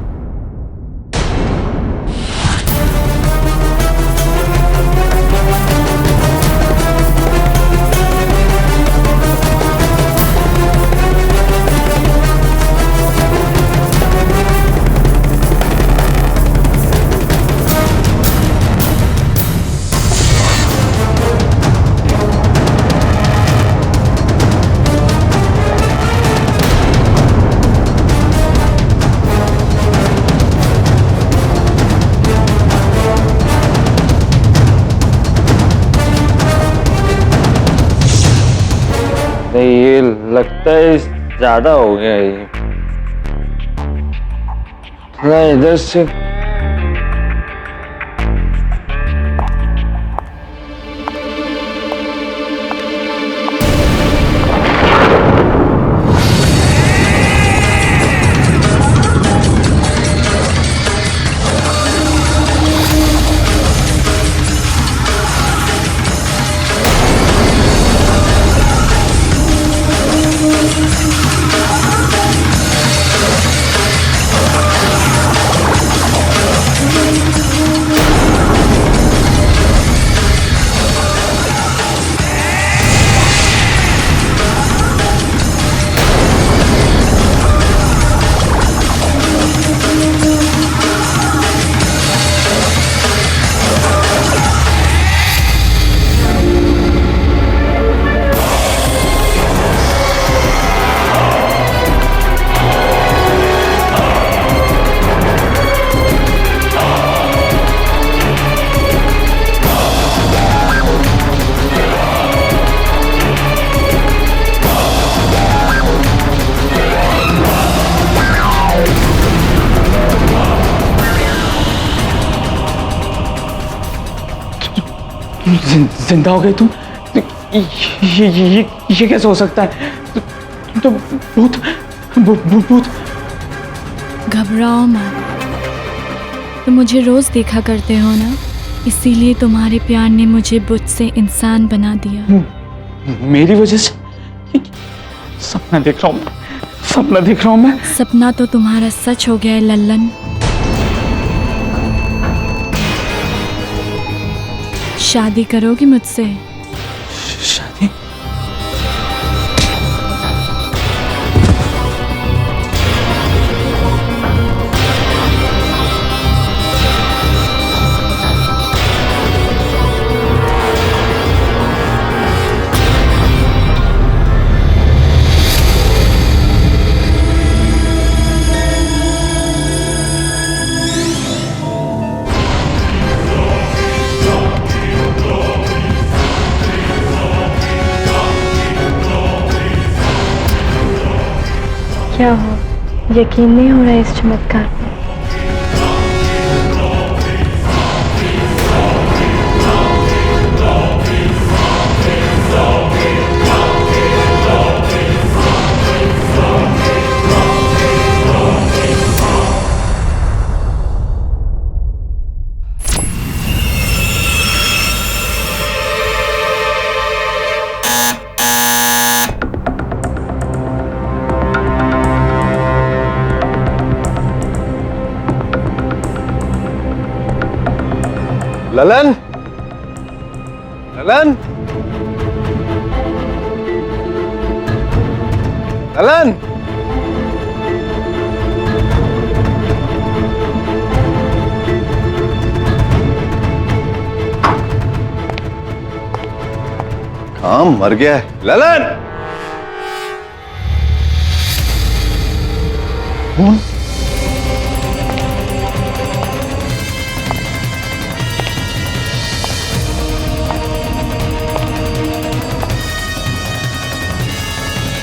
ये लगता है ज्यादा हो गया ये। थोड़ा इधर से जिंदा हो गई तुम? ये कैसे हो सकता है? तो भूत। घबराओ मत, तुम मुझे रोज देखा करते हो ना, इसीलिए तुम्हारे प्यार ने मुझे बुत से इंसान बना दिया। मेरी वजह से? सपना देख रहा हूँ मैं। सपना तो तुम्हारा सच हो गया है लल्लन। शादी करोगी मुझसे? शादी? क्या हो, यकीन नहीं हो रहा है इस चमत्कार पर? ललन, ललन, ललन, काम मर गया है। ललन, कौन?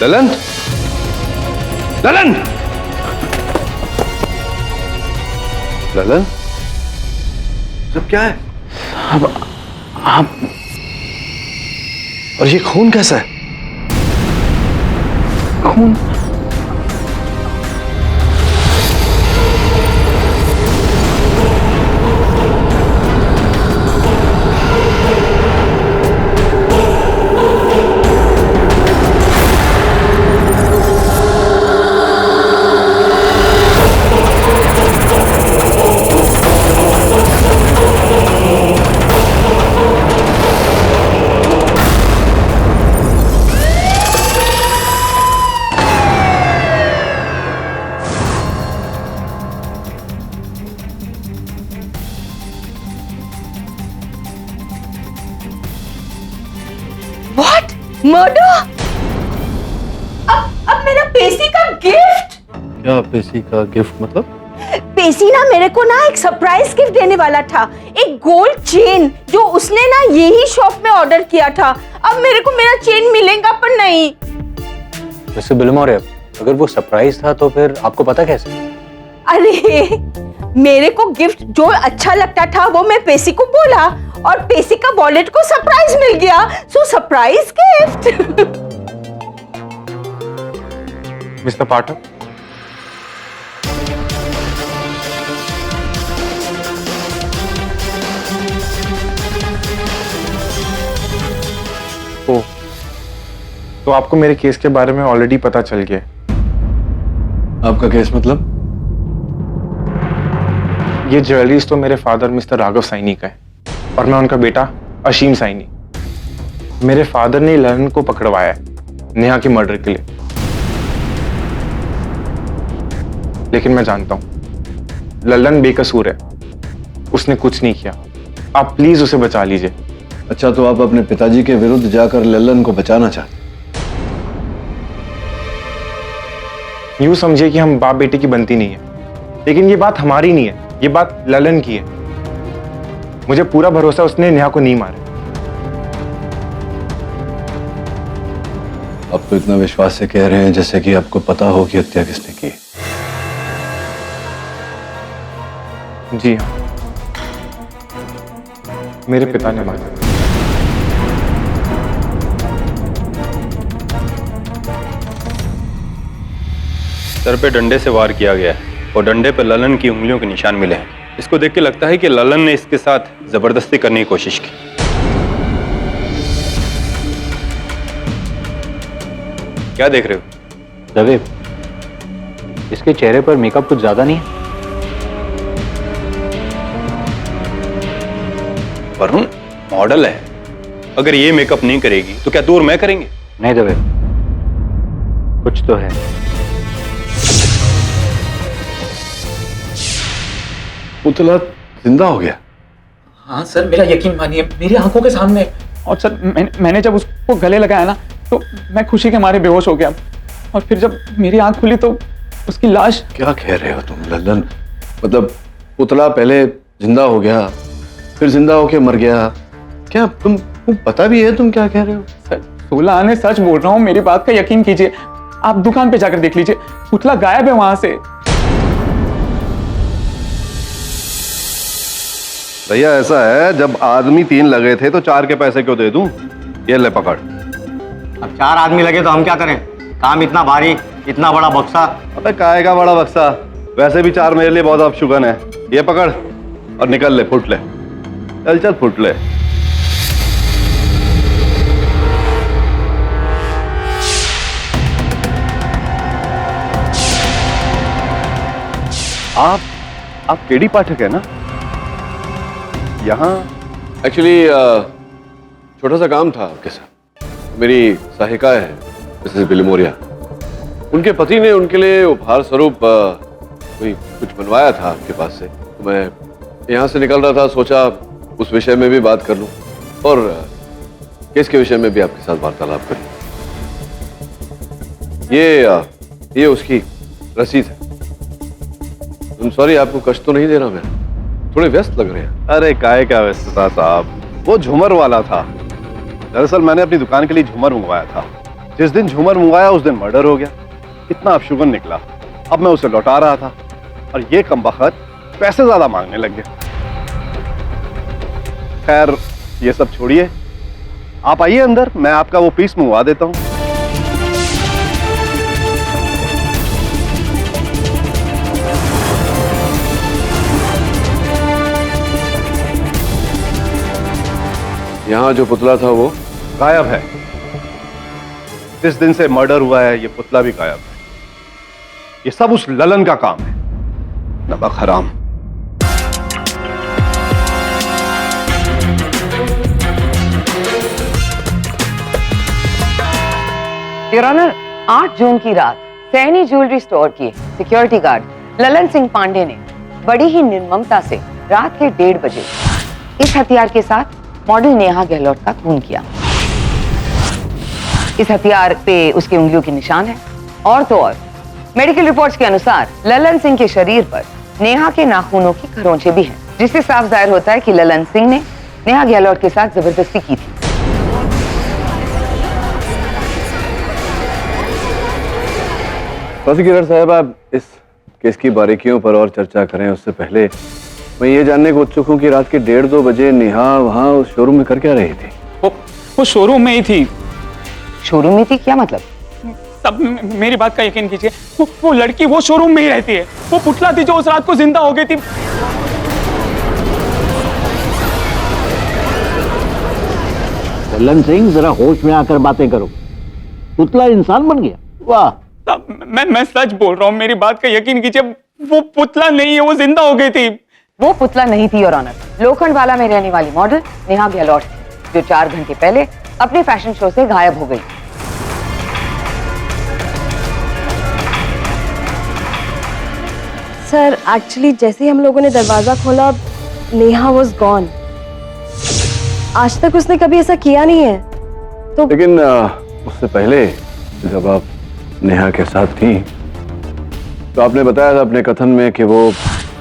ललन, ललन, ललन, सब क्या है? अब आप, और ये खून कैसा है? खून? मर्डर? अब मेरा पेशी का गिफ्ट? क्या पेशी का गिफ्ट मतलब? पेशी ना मेरे को ना एक सरप्राइज गिफ्ट देने वाला था, एक गोल्ड चेन जो उसने ना यही शॉप में ऑर्डर किया था। अब मेरे को मेरा चेन मिलेगा पर नहीं। मिस्टर बिलमोरे, अगर वो सरप्राइज था तो फिर आपको पता कैसे? अरे मेरे को गिफ्ट जो अच्छा लगता था वो मैं पेशी को बोला और पेशी का वॉलेट को सरप्राइज मिल गया, सो सरप्राइज गिफ्ट। मिस्टर पाठक, ओ, तो आपको मेरे केस के बारे में ऑलरेडी पता चल गया? आपका केस मतलब? ये ज्वेलरीज तो मेरे फादर मिस्टर राघव साइनी का है और मैं उनका बेटा अशीम साइनी। मेरे फादर ने ललन को पकड़वाया है नेहा के मर्डर के लिए, लेकिन मैं जानता हूं ललन बेकसूर है, उसने कुछ नहीं किया। आप प्लीज उसे बचा लीजिए। अच्छा, तो आप अपने पिताजी के विरुद्ध जाकर ललन को बचाना चाहते? यूं समझिए कि हम बाप बेटे की बनती नहीं है, लेकिन ये बात हमारी नहीं है, ये बात ललन की है। मुझे पूरा भरोसा उसने नेहा को नहीं मारा। आप तो इतना विश्वास से कह रहे हैं जैसे कि आपको पता हो कि हत्या किसने की। जी हाँ, मेरे पिता ने मारा। सर पे डंडे से वार किया गया है और डंडे पर ललन की उंगलियों के निशान मिले हैं। इसको देख के लगता है कि ललन ने इसके साथ जबरदस्ती करने की कोशिश की। क्या देख रहे हो? दवे, इसके चेहरे पर मेकअप कुछ ज्यादा नहीं है? वरुण मॉडल है, अगर ये मेकअप नहीं करेगी तो क्या तू और मैं करेंगे? नहीं दवे, कुछ तो है। पुतला जिंदा हो गया? हाँ सर, मेरा यकीन मानिए, मेरी आंखों के सामने। और सर मैंने जब उसको गले लगाया ना तो मैं खुशी के मारे बेहोश हो गया, और फिर जब मेरी आंख खुली तो उसकी लाश। क्या कह रहे हो तुम ललन? मतलब पुतला पहले जिंदा हो गया, फिर जिंदा होके मर गया? क्या तुमको पता भी है तुम क्या कह रहे हो? सर 16 आने सच बोल रहा हूँ, मेरी बात का यकीन कीजिए। आप दुकान पे जाकर देख लीजिए, पुतला गायब है वहां से। भैया ऐसा है, जब आदमी 3 लगे थे तो 4 के पैसे क्यों दे दूं? ये ले पकड़। अब 4 आदमी लगे तो हम क्या करें? काम इतना भारी, इतना बड़ा बक्सा। अबे काहे का बड़ा बक्सा, वैसे भी 4 मेरे लिए बहुत अपशुगन है। ये पकड़ और निकल ले, फुट ले, चल चल फुट ले। आप केडी पाठक है ना? यहाँ एक्चुअली छोटा सा काम था आपके साथ। मेरी सहायिका है मिसेस बिलमोरिया, उनके पति ने उनके लिए उपहार स्वरूप कोई कुछ बनवाया था आपके पास से। तो मैं यहाँ से निकल रहा था, सोचा उस विषय में भी बात कर लूं और केस के विषय में भी आपके साथ वार्तालाप करूं। ये उसकी रसीद है। सॉरी, आपको कष्ट तो नहीं दे रहा मैं? थोड़े व्यस्त लग रहे हैं। अरे काहे क्या व्यस्तता साहब, वो झूमर वाला था। दरअसल मैंने अपनी दुकान के लिए झूमर मंगवाया था। जिस दिन झूमर मंगवाया उस दिन मर्डर हो गया। इतना अपशुगन निकला। अब मैं उसे लौटा रहा था और ये कमबख्त पैसे ज्यादा मांगने लग गया। खैर ये सब छोड़िए, आप आइए अंदर, मैं आपका वो पीस मंगवा देता हूँ। यहाँ जो पुतला था वो गायब है। जिस दिन से मर्डर हुआ है ये पुतला भी गायब है। ये सब उस ललन का काम है, नमक हराम। योर ऑनर, 8 जून की रात सैनी ज्वेलरी स्टोर की सिक्योरिटी गार्ड ललन सिंह पांडे ने बड़ी ही निर्ममता से रात के 1:30 बजे इस हथियार के साथ मॉडल नेहा गहलोत का खून किया। इस हथियार पे उसकी उंगलियों के निशान है। और तो और मेडिकल रिपोर्ट्स के अनुसार ललन सिंह के शरीर पर नेहा के नाखूनों की खरोंचें भी हैं, जिससे साफ जाहिर होता है कि ललन सिंह ने नेहा गहलोत के साथ जबरदस्ती की थी। प्रोसिक्यूटर साहब, आप इस केस की बारीकियों पर और चर्चा करें उससे पहले मैं ये जानने को उत्सुक हूँ कि रात के 1:30-2 बजे नेहा वहाँ उस शोरूम में कर क्या रही थी? वो शोरूम में ही थी। शोरूम में थी क्या मतलब? सब मेरी बात का यकीन कीजिए, वो लड़की वो शोरूम में ही रहती है। वो पुतला थी जो उस रात को जिंदा हो गई थी। ललन सिंह, जरा होश में आकर बातें करो। पुतला इंसान बन गया? वाह। मैं सच बोल रहा हूँ, मेरी बात का यकीन कीजिए। वो पुतला नहीं है, वो जिंदा हो गई थी। वो पुतला नहीं थी योर ऑनर। लोखंडवाला में रहने वाली मॉडल नेहा गहलोत थी, जो 4 घंटे पहले अपने फैशन शो से गायब हो गई। सर एक्चुअली जैसे ही हम लोगों ने दरवाजा खोला, नेहा वाज गॉन। आज तक उसने कभी ऐसा किया नहीं है। तो लेकिन उससे पहले जब आप नेहा के साथ थी तो आपने बताया था अपने कथन में कि वो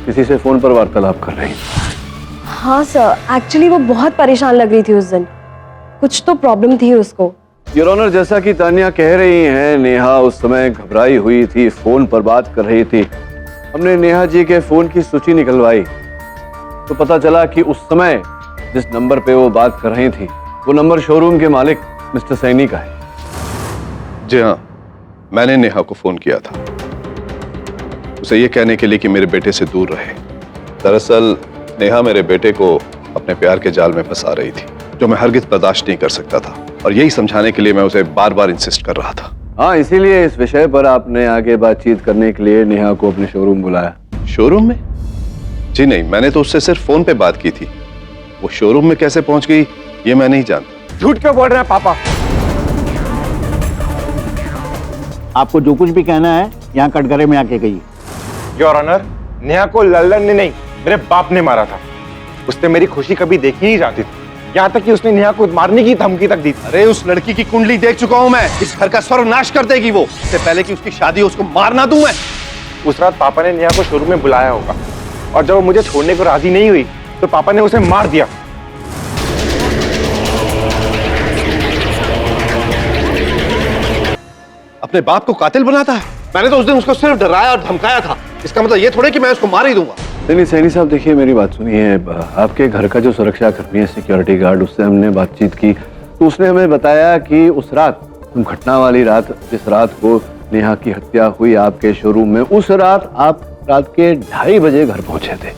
किसी से फोन पर वार्तालाप कर रही थी। हाँ सर, एक्चुअली वो बहुत परेशान लग रही थी उस दिन। कुछ तो प्रॉब्लम थी उसको। योर ऑनर, जैसा कि तानिया कह रही हैं, नेहा उस समय घबराई हुई थी, फोन पर बात कर रही थी। हमने नेहा जी के फोन की सूची निकलवाई तो पता चला कि उस समय जिस नंबर पे वो बात कर रही थी वो नंबर शोरूम के मालिक मिस्टर सैनी का है। जी हाँ, मैंने नेहा को फोन किया था, उसे ये कहने के लिए कि मेरे बेटे से दूर रहे। दरअसल नेहा मेरे बेटे को अपने प्यार के जाल में फंसा रही थी, जो मैं हरगिज बर्दाश्त नहीं कर सकता था, और यही समझाने के लिए मैं उसे बार बार इंसिस्ट कर रहा था। हाँ, इसीलिए इस विषय पर आपने आगे बातचीत करने के लिए नेहा को अपने शोरूम बुलाया। शोरूम में? जी नहीं, मैंने तो उससे सिर्फ फोन पे बात की थी। वो शोरूम में कैसे पहुंच गई ये मैं नहीं जानता। झूठ क्यों बोल रहे हैं पापा? आपको जो कुछ भी कहना है यहाँ कटघरे में आके कहिए। योर ऑनर, नेहा को ललन ने नहीं, मेरे बाप ने मारा था। उसने मेरी खुशी कभी देखी नहीं जाती थी, यहाँ तक कि उसने नेहा को मारने की धमकी तक दी। अरे उस लड़की की कुंडली देख चुका हूं मैं। इस घर का सर्वनाश कर देगी वो। इससे पहले कि उसकी शादी उसको मारना दूं मैं। उस रात पापा ने नेहा को शोरूम में बुलाया होगा, और जब वो मुझे छोड़ने को राजी नहीं हुई तो पापा ने उसे मार दिया। अपने बाप को कातिल बनाता है? मैंने तो उस दिन उसको सिर्फ डराया और धमकाया था। इसका मतलब ये थोड़े कि मैं उसको मार ही दूंगा। नहीं सैनी साहब, देखिए मेरी बात सुनिए। आपके घर का जो सुरक्षा कर्मी है, सिक्योरिटी गार्ड, उससे हमने बातचीत की तो उसने हमें बताया कि उस रात, घटना वाली रात, जिस रात को नेहा की हत्या हुई आपके शोरूम में, उस रात आप रात के 2:30 बजे घर पहुंचे थे,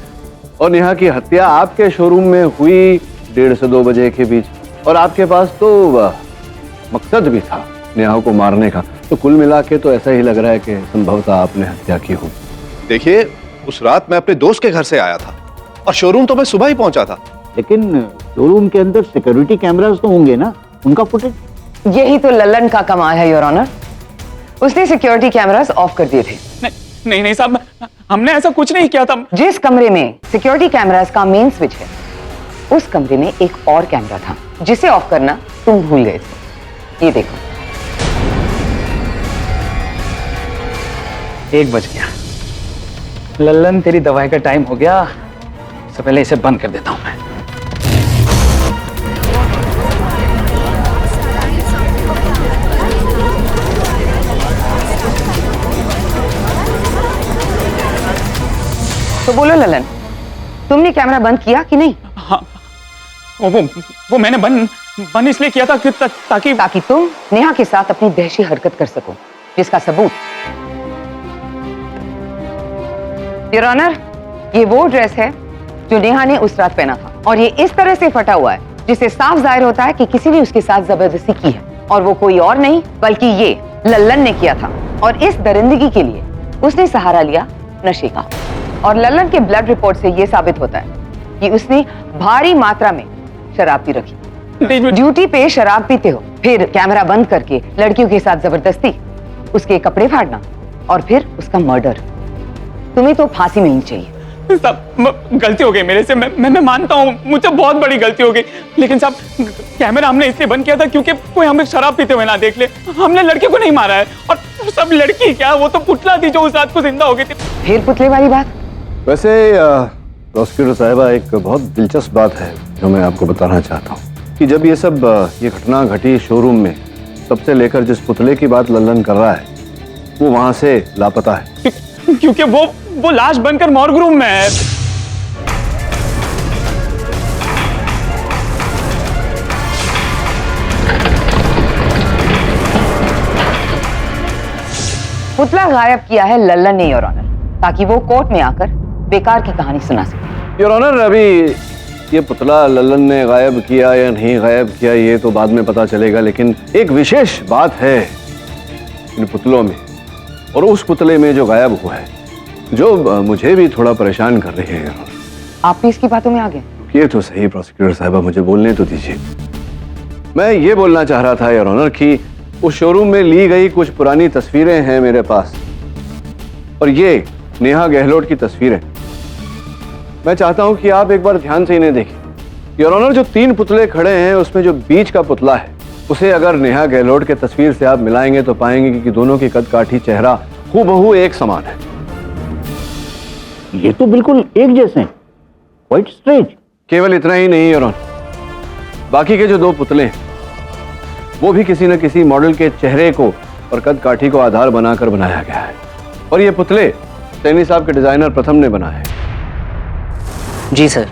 और नेहा की हत्या आपके शोरूम में हुई 1:30 से 2 बजे के बीच, और आपके पास तो मकसद भी था नेहा को मारने का। तो कुल मिला के तो ऐसा ही लग रहा है कि संभवतः आपने हत्या की हो। देखिए, उस रात मैं अपने दोस्त के घर से आया था और शोरूम तो मैं सुबह ही पहुंचा था। लेकिन शोरूम के अंदर सिक्योरिटी कैमरास तो होंगे ना, उनका फुटेज। यही तो ललन का कमाल है योर ऑनर। उसने सिक्योरिटी कैमरास ऑफ कर दिए थे। नहीं साहब, हमने ऐसा कुछ नहीं किया था। जिस कमरे में सिक्योरिटी कैमरास का मेन स्विच है, उस कमरे में एक और कैमरा था जिसे ऑफ करना तुम भूल गए थे। ये देखो। 1 बज गया। लल्लन, तेरी दवाई का टाइम हो गया। इससे पहले इसे बंद कर देता हूं मैं। तो बोलो ललन, तुमने कैमरा बंद किया कि नहीं? हाँ, वो मैंने बंद इसलिए किया था कि ताकि तुम नेहा के साथ अपनी दहशी हरकत कर सको, जिसका सबूत योर ऑनर, ये वो ड्रेस है जो नेहा ने उस रात पहना था, और ये इस तरह से फटा हुआ है जिससे साफ जाहिर होता है कि किसी ने उसके साथ जबरदस्ती की है, और वो कोई और नहीं बल्कि ये लल्लन ने किया था। और इस दरिंदगी के लिए उसने सहारा लिया नशे का। और लल्लन के ब्लड रिपोर्ट से ये साबित होता है कि उसने भारी मात्रा में शराब पी रखी। ड्यूटी पे शराब पीते हो, फिर कैमरा बंद करके लड़कियों के साथ जबरदस्ती, उसके कपड़े फाड़ना, और फिर उसका मर्डर। तुम्हें तो फांसी मिलनी चाहिए। साहब गलती हो गई मेरे से, मैं मानता हूँ मुझसे बहुत बड़ी गलती हो गई, लेकिन साहब कैमरा हमने इसलिए बंद किया था क्योंकि कोई हमें शराब पीते हुए ना देख ले। हमने लड़के को नहीं मारा है, और सब लड़की क्या, वो तो पुतला थी जो उस रात को जिंदा हो गई थी। फिर पुतले वाली बात? वैसे प्रोसिक्यूटर साहिबा, एक बहुत दिलचस्प बात है जो मैं आपको बताना चाहता हूँ कि जब ये घटना घटी शोरूम में, तब से लेकर जिस पुतले की बात लल्लन कर रहा है वो वहां से लापता है, क्योंकि वो लाश बनकर मॉर्ग रूम में है। पुतला गायब किया है लल्लन ने योर ऑनर, ताकि वो कोर्ट में आकर बेकार की कहानी सुना सके। योर ऑनर, अभी ये पुतला लल्लन ने गायब किया या नहीं गायब किया ये तो बाद में पता चलेगा, लेकिन एक विशेष बात है इन पुतलों में, और उस पुतले में जो गायब हुआ है, जो मुझे भी थोड़ा परेशान कर रही है। आप भी इसकी बातों में आ गए? ये तो सही प्रोसिक्यूटर साहिबा, मुझे बोलने तो दीजिए। मैं ये बोलना चाह रहा था योर ऑनर कि उस शोरूम में ली गई कुछ पुरानी तस्वीरें हैं मेरे पास, और ये नेहा गहलोत की तस्वीरें। मैं चाहता हूं कि आप एक बार ध्यान से इन्हें देखें। योर ऑनर, जो 3 पुतले खड़े हैं उसमें जो बीच का पुतला है उसे अगर नेहा गहलोत के तस्वीर से आप मिलाएंगे तो पाएंगे कि दोनों की कद काठी, चेहरा हूबहू एक समान है। ये तो बिल्कुल एक जैसे हैं। Quite strange. केवल इतना ही नहीं योर ऑनर, बाकी के जो 2 पुतले हैं वो भी किसी न किसी मॉडल के चेहरे को और कद काठी को आधार बनाकर बनाया गया है, और ये पुतले सैनी साहब के डिजाइनर प्रथम ने बनाए हैं। जी सर,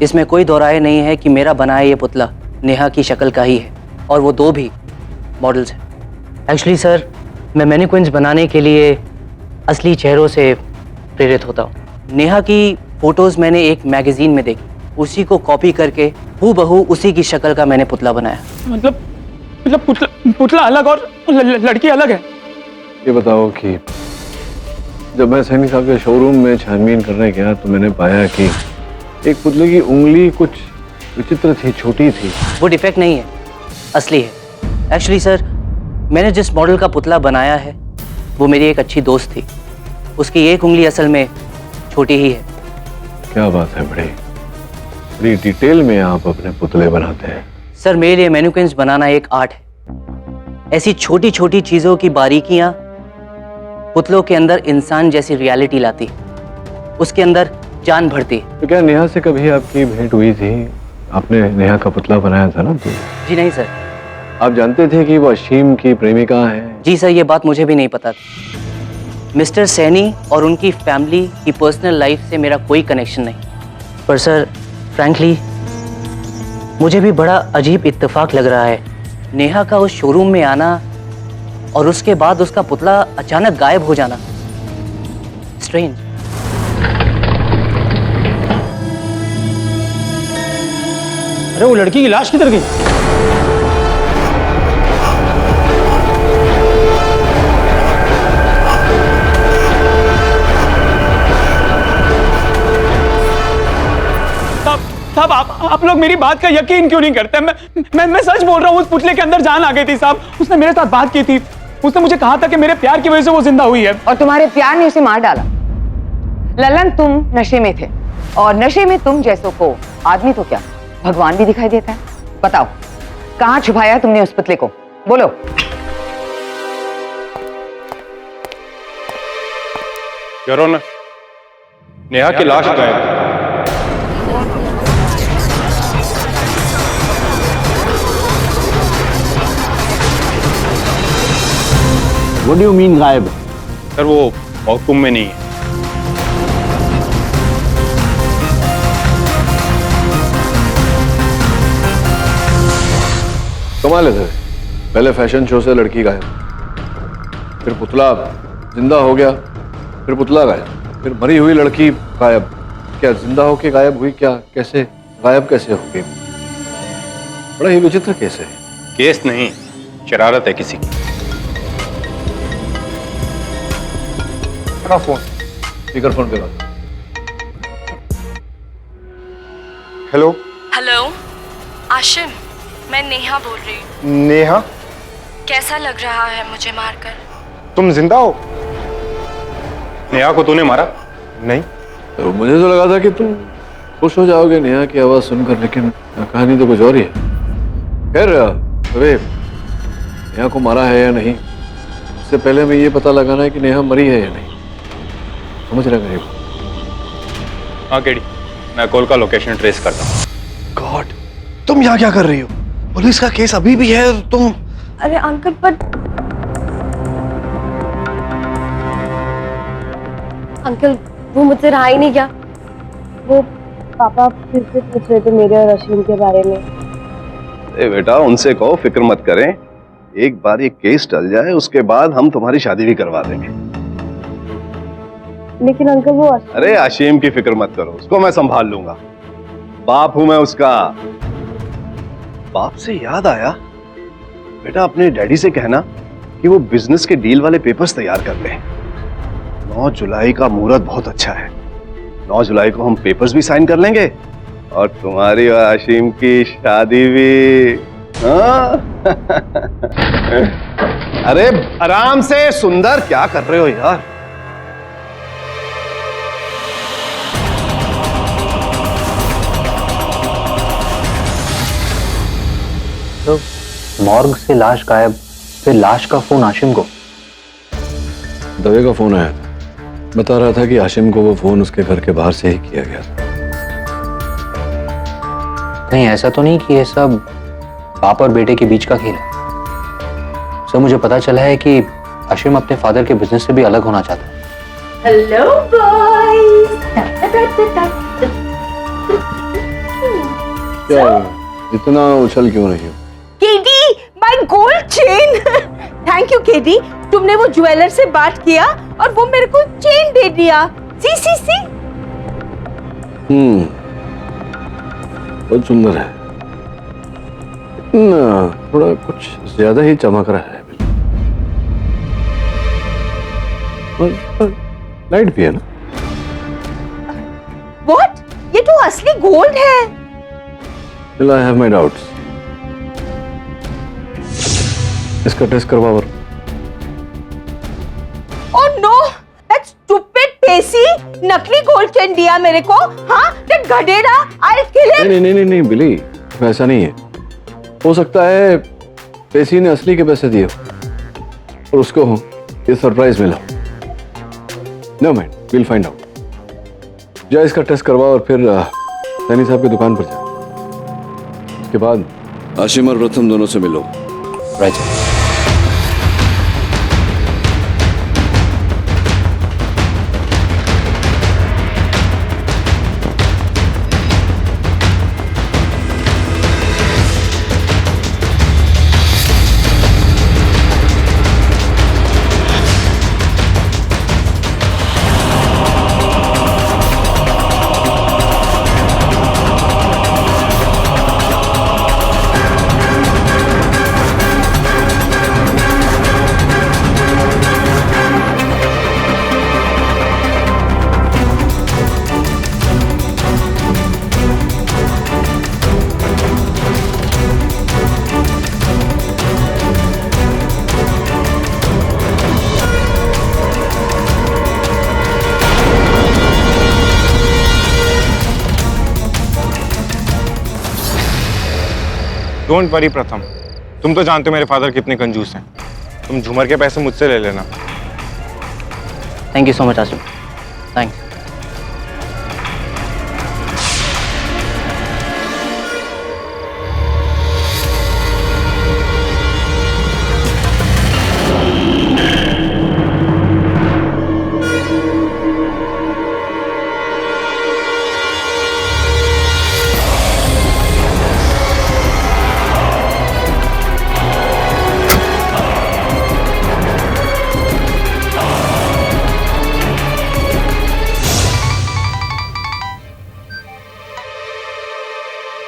इसमें कोई दो राय नहीं है कि मेरा बनाया ये पुतला नेहा की शक्ल का ही है, और वो 2 भी मॉडल्स हैं। एक्चुअली सर, मैं मैनिक्विन्स बनाने के लिए असली चेहरों से प्रेरित होता हूँ। नेहा की फोटोज़ मैंने एक मैगजीन में देखी, उसी को कॉपी करके हूबहू उसी की शक्ल का मैंने पुतला बनाया। मतलब पुतला अलग और लड़की अलग है? ये बताओ कि जब मैं सैनी साहब के शोरूम में छानबीन करने गया तो मैंने पाया कि एक पुतले की उंगली कुछ विचित्र थी, छोटी थी। वो डिफेक्ट नहीं है, असली है। एक्चुअली सर, मैंने जिस मॉडल का पुतला बनाया है वो मेरी एक अच्छी दोस्त थी, उसकी एक उंगली असल में छोटी ही है। क्या बात है, बड़ी डिटेल में आप अपने पुतले बनाते हैं। सर, मेरे लिए मैनिक्विन्स बनाना एक आर्ट है। ऐसी छोटी छोटी चीजों की बारीकियां पुतलों के अंदर इंसान जैसी रियलिटी लाती, उसके अंदर जान भरती। तो क्या नेहा से कभी आपकी भेंट हुई थी? आपने नेहा का पुतला बनाया था ना? तो जी नहीं सर। आप जानते थे कि वो अशीम की प्रेमिका है? जी सर, ये बात मुझे भी नहीं पता थी। मिस्टर सैनी और उनकी फैमिली की पर्सनल लाइफ से मेरा कोई कनेक्शन नहीं। पर सर, फ्रैंकली मुझे भी बड़ा अजीब इत्तेफाक लग रहा है, नेहा का उस शोरूम में आना और उसके बाद उसका पुतला अचानक गायब हो जाना। स्ट्रेंज। अरे वो लड़की की लाश किधर गई? साहब, आप लोग मेरी बात का यकीन क्यों नहीं करते? मैं सच बोल रहा हूँ, उस पुतले के अंदर जान आ गई थी साहब। उसने मेरे साथ बात की थी, उसने मुझे कहा था कि मेरे प्यार की वजह से वो जिंदा हुई है। और तुम्हारे प्यार ने उसे मार डाला। ललन, तुम नशे में थे, और नशे में तुम जैसों को आदमी तो क्या भगवान भी दिखाई देता है। बताओ, कहाँ छुपाया तुमने उस पुतले को? बोलो। योर ऑनर, नेहा की लाश गायब है। What do you mean गायब? सर, वो मौकूम में नहीं है। कमाल है सर, पहले फैशन शो से लड़की गायब, फिर पुतला जिंदा हो गया, फिर पुतला गायब, फिर मरी हुई लड़की गायब। क्या जिंदा होके गायब हुई? क्या कैसे गायब कैसे हो गई? बड़ा ही विचित्र केस है। केस नहीं, शरारत है किसी की। फोन स्पीकर फोन पे बात। हेलो हेलो आशिम, मैं नेहा बोल रही हूँ। नेहा, कैसा लग रहा है मुझे मारकर? तुम जिंदा हो? नेहा को तूने मारा? नहीं। तो मुझे तो लगा था कि तुम खुश हो जाओगे नेहा की आवाज सुनकर, लेकिन कहानी तो कुछ और ही है। खैर अरे नेहा को मारा है या नहीं, इससे पहले हमें ये पता लगाना है कि नेहा मरी है या नहीं। समझ रहे मेरे को? हाँ केडी, मैं कॉल का लोकेशन ट्रेस करता हूँ। गॉड, तुम यहाँ क्या कर रही हो? पुलिस का केस अभी भी है और तुम। अरे अंकल पर अंकल वो मुझसे रहा ही नहीं गया। वो पापा फिर से पूछ रहे थे मेरे और अश्विन के बारे में। अरे बेटा, उनसे कहो फिक्र मत करें, एक बार ये केस टल जाए उसके बाद हम तुम्हारी शादी भी करवा देंगे। लेकिन अंकल वो अरे आशीम की फिक्र मत करो, उसको मैं संभाल लूंगा, बाप हूं मैं उसका। बाप से याद आया, बेटा अपने डैडी से कहना कि वो बिजनेस के डील वाले पेपर्स तैयार कर लें। 9 जुलाई का मुहूर्त बहुत अच्छा है। 9 जुलाई को हम पेपर्स भी साइन कर लेंगे और तुम्हारी और आशीम की शादी भी। हाँ? अरे आराम से सुंदर, क्या कर रहे हो यार? तो मॉर्ग से लाश गायब, फिर लाश का फोन आशिम को। दवे का फोन आया था, बता रहा था कि आशिम को वो फोन उसके घर के बाहर से ही किया गया था। कहीं ऐसा तो नहीं कि ये सब बाप और बेटे के बीच का खेल है? सर मुझे पता चला है कि आशिम अपने फादर के बिजनेस से भी अलग होना चाहता है। Hello boys. क्या इतना उछल क्यों रही हो? KD, my gold chain. Thank you KD, तुमने वो ज्वेलर से बात किया और वो मेरे को चेन दे दिया। सी बहुत सुंदर है, थोड़ा कुछ ज्यादा ही चमक रहा है। लाइट भी है ना? व्हाट? ये तो असली गोल्ड है। Still I have my doubts. इसका टेस्ट करवा। ओह नो, दैट स्टूपिड पेसी, नकली गोल्ड चेन दिया मेरे को। हाँ, दैट गधेड़ा, I'll kill him। नहीं बिली, ऐसा नहीं है। हो सकता है पेसी ने असली के पैसे दिए और उसको ये सरप्राइज मिला। No mind, will find out. जा इसका टेस्ट करवा और फिर सैनी साहब की दुकान पर जा। उसके बाद आशिम और प्रथम दोनों से मिलो। Right sir. डोंट वरी प्रथम, तुम तो जानते हो मेरे फादर कितने कंजूस हैं। तुम झूमर के पैसे मुझसे ले लेना। Thank you so much Ashim, thanks.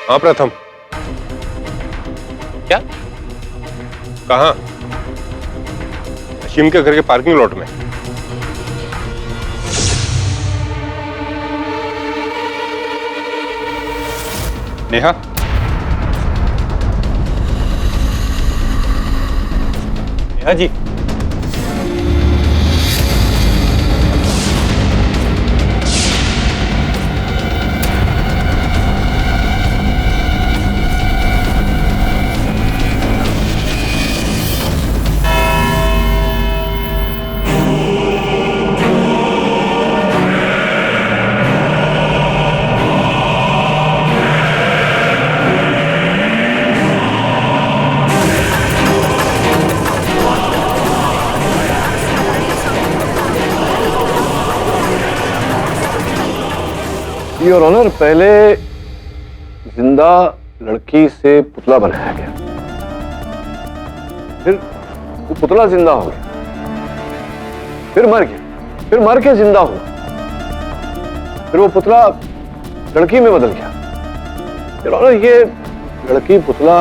हाँ प्रथम। क्या? कहाँ? अशीम के घर के पार्किंग लॉट में। नेहा? नेहा जी, योर ऑनर, पहले जिंदा लड़की से पुतला बनाया गया, फिर वो पुतला जिंदा हो गया, फिर मर गया, फिर मर के जिंदा हुआ, फिर वो पुतला लड़की में बदल गया। योर ऑनर, ये लड़की पुतला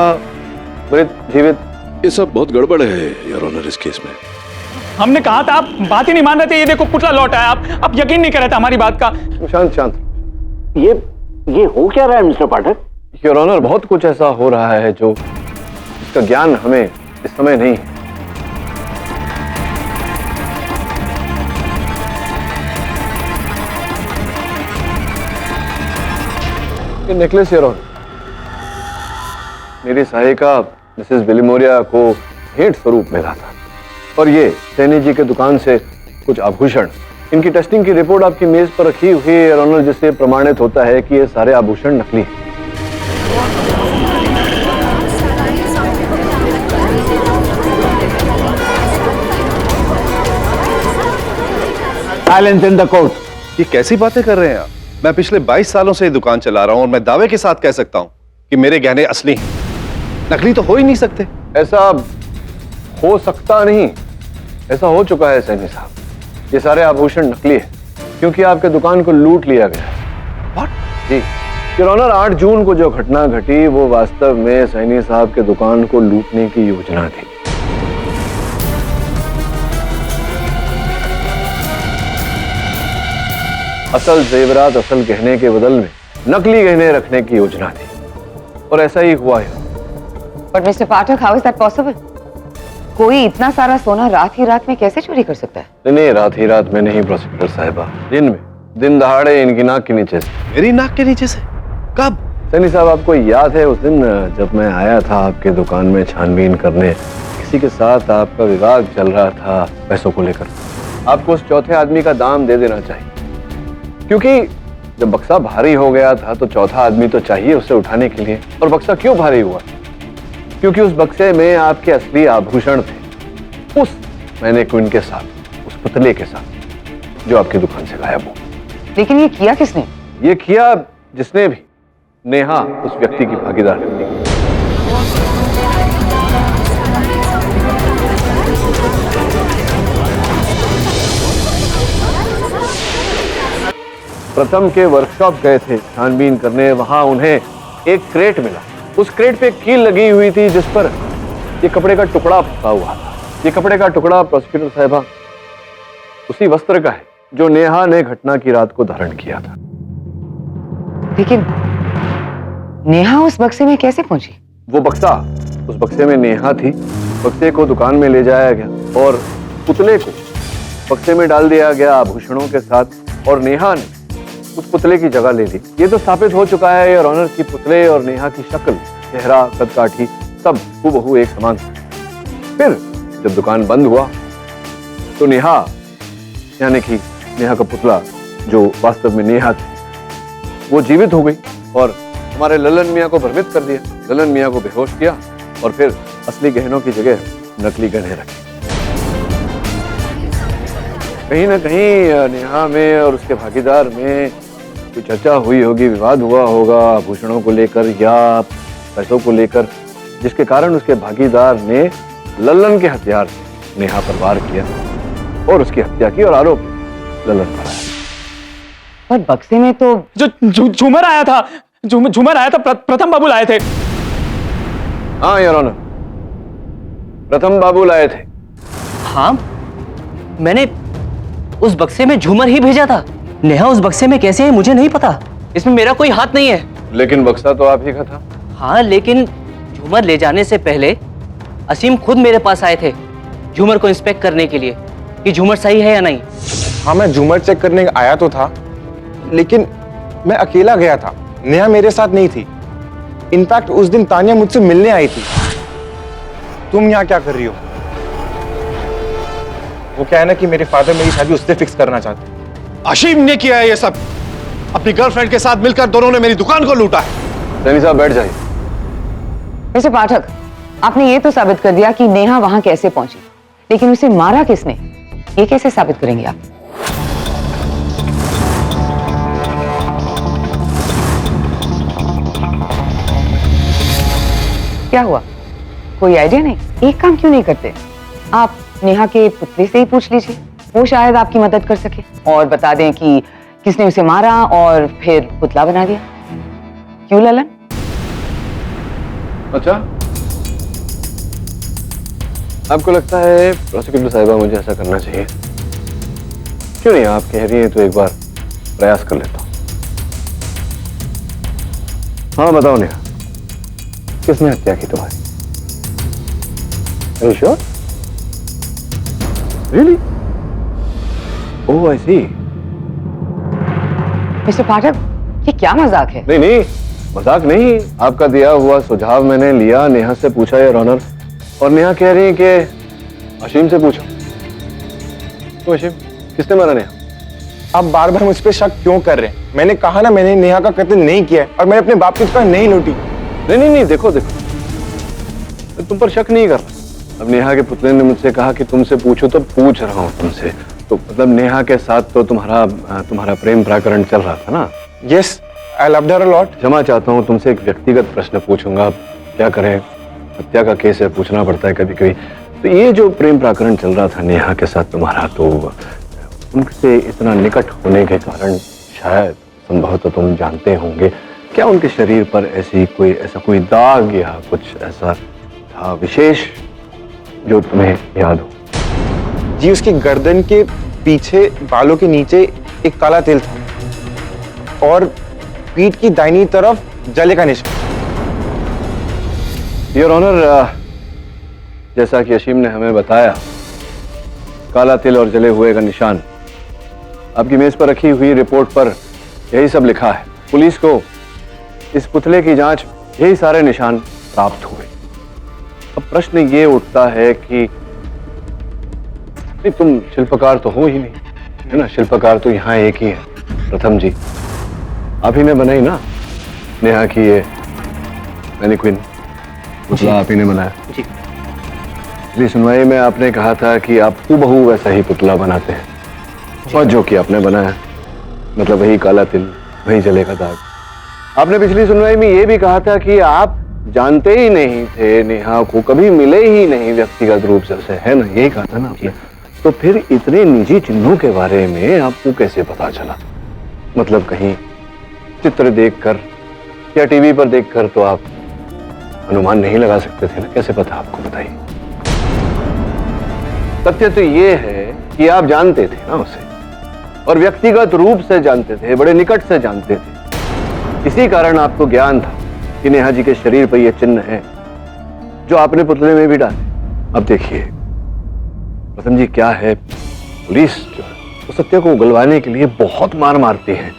मृत जीवित, ये सब बहुत गड़बड़ है योर ऑनर इस केस में। हमने कहा था, आप बात ही नहीं मान रहे थे। ये देखो पुतला लौट आया, आप यकीन नहीं कर रहे थे हमारी बात का। शांत शांत। ये हो क्या रहा है मिस्टर पाठक? योर ऑनर, बहुत कुछ ऐसा हो रहा है जो इसका ज्ञान हमें इस समय नहीं है। ये नेकलेस योर ऑनर मेरी सहायिका मिसेस बिलिमोरिया को भेंट स्वरूप मिला था, और ये सैनी जी के दुकान से कुछ आभूषण, इनकी टेस्टिंग की रिपोर्ट आपकी मेज पर रखी हुई है योर ऑनर, जिससे प्रमाणित होता है कि ये सारे आभूषण नकली हैं। Silence in the court. ये कैसी बातें कर रहे हैं आप? मैं पिछले 22 सालों से ये दुकान चला रहा हूं और मैं दावे के साथ कह सकता हूं कि मेरे गहने असली हैं, नकली तो हो ही नहीं सकते। ऐसा हो सकता नहीं, ऐसा हो चुका है सैनी साहब। ये सारे आभूषण नकली है क्योंकि आपके दुकान को लूट लिया गया है। What? जी योर ऑनर, 8 जून को जो घटना घटी वो वास्तव में सैनी साहब के दुकान को लूटने की योजना थी। असल जेवरात, असल गहने के बदल में नकली गहने रखने की योजना थी, और ऐसा ही हुआ है। But mister Pathak, how is that possible? कोई इतना सारा सोना रात ही रात में कैसे चोरी कर सकता है? नहीं, रात ही रात में नहीं प्रोसिक्यूटर साहिबा, दिन में, दिन दहाड़े इनकी नाक के नीचे से। मेरी नाक के नीचे से? कब? सैनी साहब, आपको याद है उस दिन जब मैं आया था आपके दुकान में छानबीन करने, किसी के साथ आपका विवाद चल रहा था पैसों को लेकर। आपको उस चौथे आदमी का दाम दे देना चाहिए, क्योंकि जब बक्सा भारी हो गया था तो चौथा आदमी तो चाहिए उसे उठाने के लिए। और बक्सा क्यों भारी हुआ? क्योंकि उस बक्से में आपके असली आभूषण थे, उस मैनेक्विन के साथ, उस पुतले के साथ जो आपकी दुकान से गायब हो। लेकिन ये किया किसने? ये किया जिसने भी, नेहा उस व्यक्ति की भागीदार थी। प्रथम के वर्कशॉप गए थे छानबीन करने, वहां उन्हें एक क्रेट मिला। उस क्रेट पे एक कील लगी हुई थी जिस पर ये कपड़े का टुकड़ा फंसा हुआ था। ये कपड़े का टुकड़ा प्रोसिक्यूटर साहिबा उसी वस्त्र का है जो नेहा ने घटना की रात को धारण किया था। लेकिन नेहा उस बक्से में कैसे पहुंची? वो बक्सा, उस बक्से में नेहा थी। बक्से को दुकान में ले जाया गया और पुतले को बक्से में डाल दिया गया आभूषणों के साथ, और नेहा ने उस पुतले की जगह ले ली। ये तो स्थापित हो चुका है योर ऑनर की पुतले और नेहा की शक्ल, चेहरा, कदकाठी सब हूबहू एक समान। फिर जब दुकान बंद हुआ तो नेहा, यानी कि नेहा का पुतला जो वास्तव में नेहा थी, वो जीवित हो गई और हमारे ललन मियाँ को भ्रमित कर दिया। ललन मियाँ को बेहोश किया और फिर असली गहनों की जगह नकली गहने रखे। कहीं ना कहीं नेहा में और उसके भागीदार में कोई चर्चा हुई होगी, विवाद हुआ होगा आभूषणों को लेकर या पैसों को लेकर, जिसके कारण उसके भागीदार ने ललन के हथियार से नेहा पर वार किया और उसकी हत्या की और आरोप ललन पर आया। पर बक्से में तो जो झूमर आया था, झूमर आया था, प्रथम बाबू लाए थे। हाँ योर ऑनर, प्रथम बाबू लाए थे। हाँ, मैंने उस बक्से में झूमर ही भेजा था। नेहा उस बक्से में कैसे है मुझे नहीं पता, इसमें मेरा कोई हाथ नहीं है। लेकिन बक्सा तो आप ही का था। हाँ, लेकिन झूमर ले जाने से पहले असीम खुद मेरे पास आए थे झूमर को इंस्पेक्ट करने के लिए कि झूमर सही है या नहीं। हाँ, मैं झूमर चेक करने आया तो था, लेकिन मैं अकेला गया था, नेहा मेरे साथ नहीं थी। इनफैक्ट उस दिन तानिया मुझसे मिलने आई थी। तुम यहाँ क्या कर रही हो? वो क्या है ना कि मेरे फादर मेरी शादी उससे फिक्स करना चाहते। असीम ने किया है ये सब, अपनी गर्लफ्रेंड के साथ मिलकर दोनों ने मेरी दुकान को लूटा है। सैनी साहब बैठ जाइए। मिस्टर पाठक, आपने ये तो साबित कर दिया कि नेहा वहां कैसे पहुंची, लेकिन उसे मारा किसने, ये कैसे साबित करेंगे आप? क्या हुआ? कोई आइडिया नहीं? एक काम क्यों नहीं करते, आप नेहा के पुतले से ही पूछ लीजिए, वो शायद आपकी मदद कर सके और बता दें कि किसने उसे मारा और फिर पुतला बना दिया। क्यों ललन? अच्छा, आपको लगता है प्रोसिक्यूटर साहिबा मुझे ऐसा करना चाहिए? क्यों नहीं, आप कह रही हैं तो एक बार प्रयास कर लेता हूं। हाँ बताओ नेहा, किसने हत्या की तुम्हारी? Are you sure? Really? Oh, I see. Mr Pathak, ये क्या मजाक है? नहीं नहीं, मजाक नहीं। आपका दिया हुआ सुझाव मैंने लिया, नेहा से पूछा योर ऑनर, और नेहा कह रही है कि अशीम से पूछो। तो अशीम, किसने मारा नेहा? आप बार बार मुझ पे शक क्यों कर रहे हैं? मैंने कहा ना, मैंने नेहा का कत्ल नहीं किया है और मैंने अपने बाप की दुकान नहीं लूटी। नहीं, देखो मैं तुम पर शक नहीं कर रहा। अब नेहा के पुतले ने मुझसे कहा कि तुमसे पूछो, तो पूछ रहा हूँ तुमसे। तो मतलब नेहा के साथ तो तुम्हारा प्रेम प्रकरण चल रहा था ना? Yes, I loved her a lot. क्षमा चाहता हूँ, तुमसे एक व्यक्तिगत प्रश्न पूछूंगा। अब क्या करें, हत्या का केस है, पूछना पड़ता है कभी कभी। तो ये जो प्रेम प्रकरण चल रहा था नेहा के साथ तुम्हारा, तो उनसे इतना निकट होने के कारण शायद संभवतः तुम जानते होंगे, क्या उनके शरीर पर ऐसा कोई दाग या कुछ ऐसा था विशेष जो तुम्हें याद हो? जी, उसकी गर्दन के पीछे बालों के नीचे एक काला तिल था और पीठ की दाहिनी तरफ जले का निशान। योर ऑनर, जैसा कि अशीम ने हमें बताया, काला तिल और जले हुए का निशान आपकी मेज पर रखी हुई रिपोर्ट पर यही सब लिखा है। पुलिस को इस पुतले की जांच यही सारे निशान प्राप्त हुए। अब प्रश्न ये उठता है कि नहीं, तुम शिल्पकार तो हो ही नहीं, है ना? शिल्पकार तो यहाँ एक ही है, प्रथम जी। आप ही ने बनाई ना नेहा की ये मैनीक्विन, पुतला आप ही ने बनाया? जी। पिछली सुनवाई में आपने कहा था कि आप हूबहू वैसा ही पुतला बनाते हैं, और जो कि आपने बनाया, मतलब वही काला तिल, वही जले का दाग। आपने पिछली सुनवाई में ये भी कहा था कि आप जानते ही नहीं थे नेहा को, कभी मिले ही नहीं व्यक्तिगत रूप से, है ना? यही कहा था ना आपने? तो फिर इतने निजी चिन्हों के बारे में आपको कैसे पता चला? मतलब कहीं चित्र देखकर या टीवी पर देखकर तो आप अनुमान नहीं लगा सकते थे ना? कैसे पता आपको? बताइए। तथ्य तो ये है कि आप जानते थे ना उसे, और व्यक्तिगत रूप से जानते थे, बड़े निकट से जानते थे। इसी कारण आपको ज्ञान था कि नेहा जी के शरीर पर यह चिन्ह है, जो आपने पुतले में भी डाले। अब देखिए प्रथम जी, क्या है, पुलिस जो है वो सत्य को उगलवाने के लिए बहुत मार मारती है,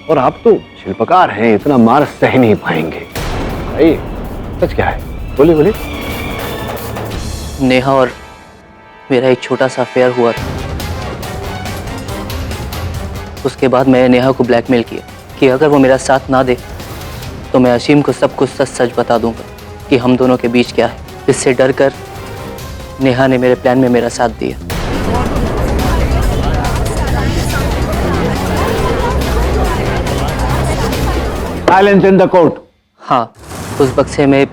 और आप तो शिल्पकार हैं, इतना मार सह नहीं पाएंगे। सच क्या है? बोलिए बोलिए। नेहा और मेरा एक छोटा सा अफेयर हुआ था। उसके बाद मैंने नेहा को ब्लैकमेल किया कि अगर वो मेरा साथ ना दे तो मैं अशीम को सब कुछ सच सच बता दूंगा कि हम दोनों के बीच क्या है। इससे डर कर नेहा ने मेरे प्लान में मेरा साथ दिया। Silence in the court. हाँ, उस बक्से में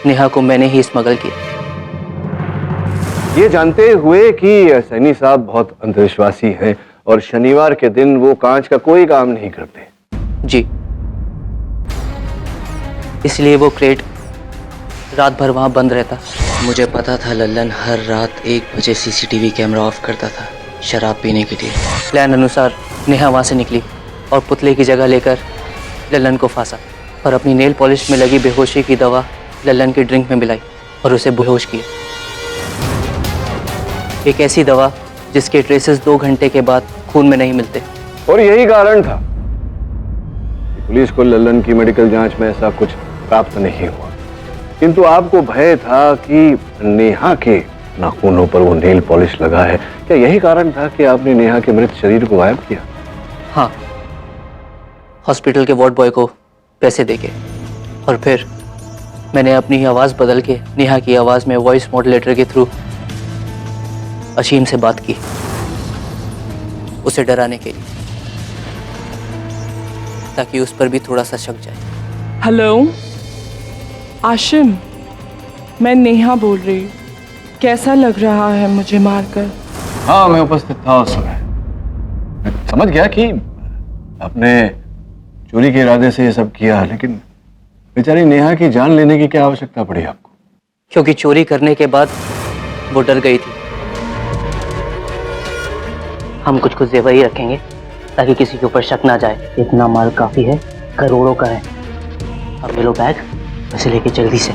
नेहा को मैंने ही स्मगल किया। ये जानते हुए कि सैनी साहब बहुत अंधविश्वासी हैं और शनिवार के दिन वो कांच का कोई काम नहीं करते। जी, इसलिए वो क्रेट रात भर वहां बंद रहता। मुझे पता था लल्लन हर रात 1 बजे सीसीटीवी कैमरा ऑफ करता था शराब पीने के लिए। प्लान अनुसार नेहा वहां से निकली और पुतले की जगह लेकर लल्लन को फांसा और अपनी नेल पॉलिश में लगी बेहोशी की दवा लल्लन की ड्रिंक में मिलाई और उसे बेहोश किया। एक ऐसी दवा जिसके ट्रेसेस 2 घंटे के बाद खून में नहीं मिलते। और यही कारण था कि पुलिस को लल्लन की मेडिकल जांच में ऐसा कुछ प्राप्त नहीं हुआ, किंतु आपको भय था कि नेहा के नाखूनों पर वो नेल पॉलिश लगा है। क्या यही कारण था कि आपने नेहा के मृत शरीर को गायब किया? हाँ, हॉस्पिटल के वार्ड बॉय को पैसे देके, और फिर मैंने अपनी आवाज़ बदल के नेहा की आवाज़ में वॉइस मॉड्यूलेटर के थ्रू अशीम से बात की, उसे डराने के लिए, ताकि उस पर भी थोड़ा सा शक जाए। हेलो, आशिम, मैं नेहा बोल रही हूँ। कैसा लग रहा है मुझे मारकर? हाँ, मैं उपस्थित था उस समय। मैं समझ गया कि आपने चोरी के इरादे से ये सब किया, लेकिन बेचारी नेहा की जान लेने की क्या आवश्यकता पड़ी आपको? क्योंकि चोरी करने के बाद वो डर गई थी। हम कुछ कुछ जेवर ही रखेंगे ताकि किसी के ऊपर शक ना जाए। इतना माल काफी है, करोड़ों का है। अब ये लो बैग, वैसे लेके जल्दी से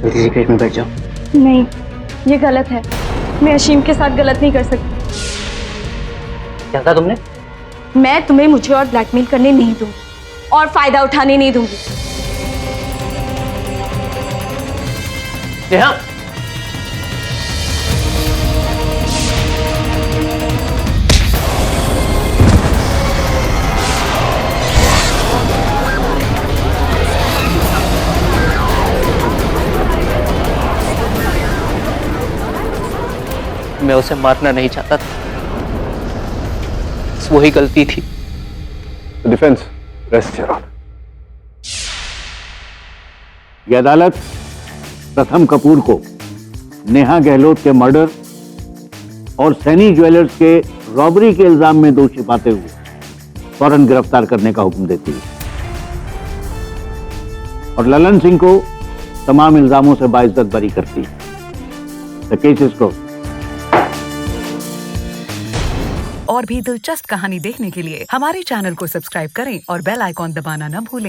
क्रेट में बैठ जाओ। नहीं, ये गलत है। मैं अशीम के साथ गलत नहीं कर सकती। क्या कहा तुमने? मैं तुम्हें मुझे और ब्लैकमेल करने नहीं दूंगी और फायदा उठाने नहीं दूंगी। नेहा, मैं उसे मारना नहीं चाहता था, बस वही गलती थी। Defence, rest your honour. ये अदालत प्रथम कपूर को नेहा गहलोत के मर्डर और सैनी ज्वेलर्स के रॉबरी के इल्जाम में दोषी पाते हुए फौरन गिरफ्तार करने का हुक्म देती है और ललन सिंह को तमाम इल्जामों से बाइज्जत बरी करती है। The case is closed. और भी दिलचस्प कहानी देखने के लिए हमारे चैनल को सब्सक्राइब करें और बेल आइकॉन दबाना न भूलें।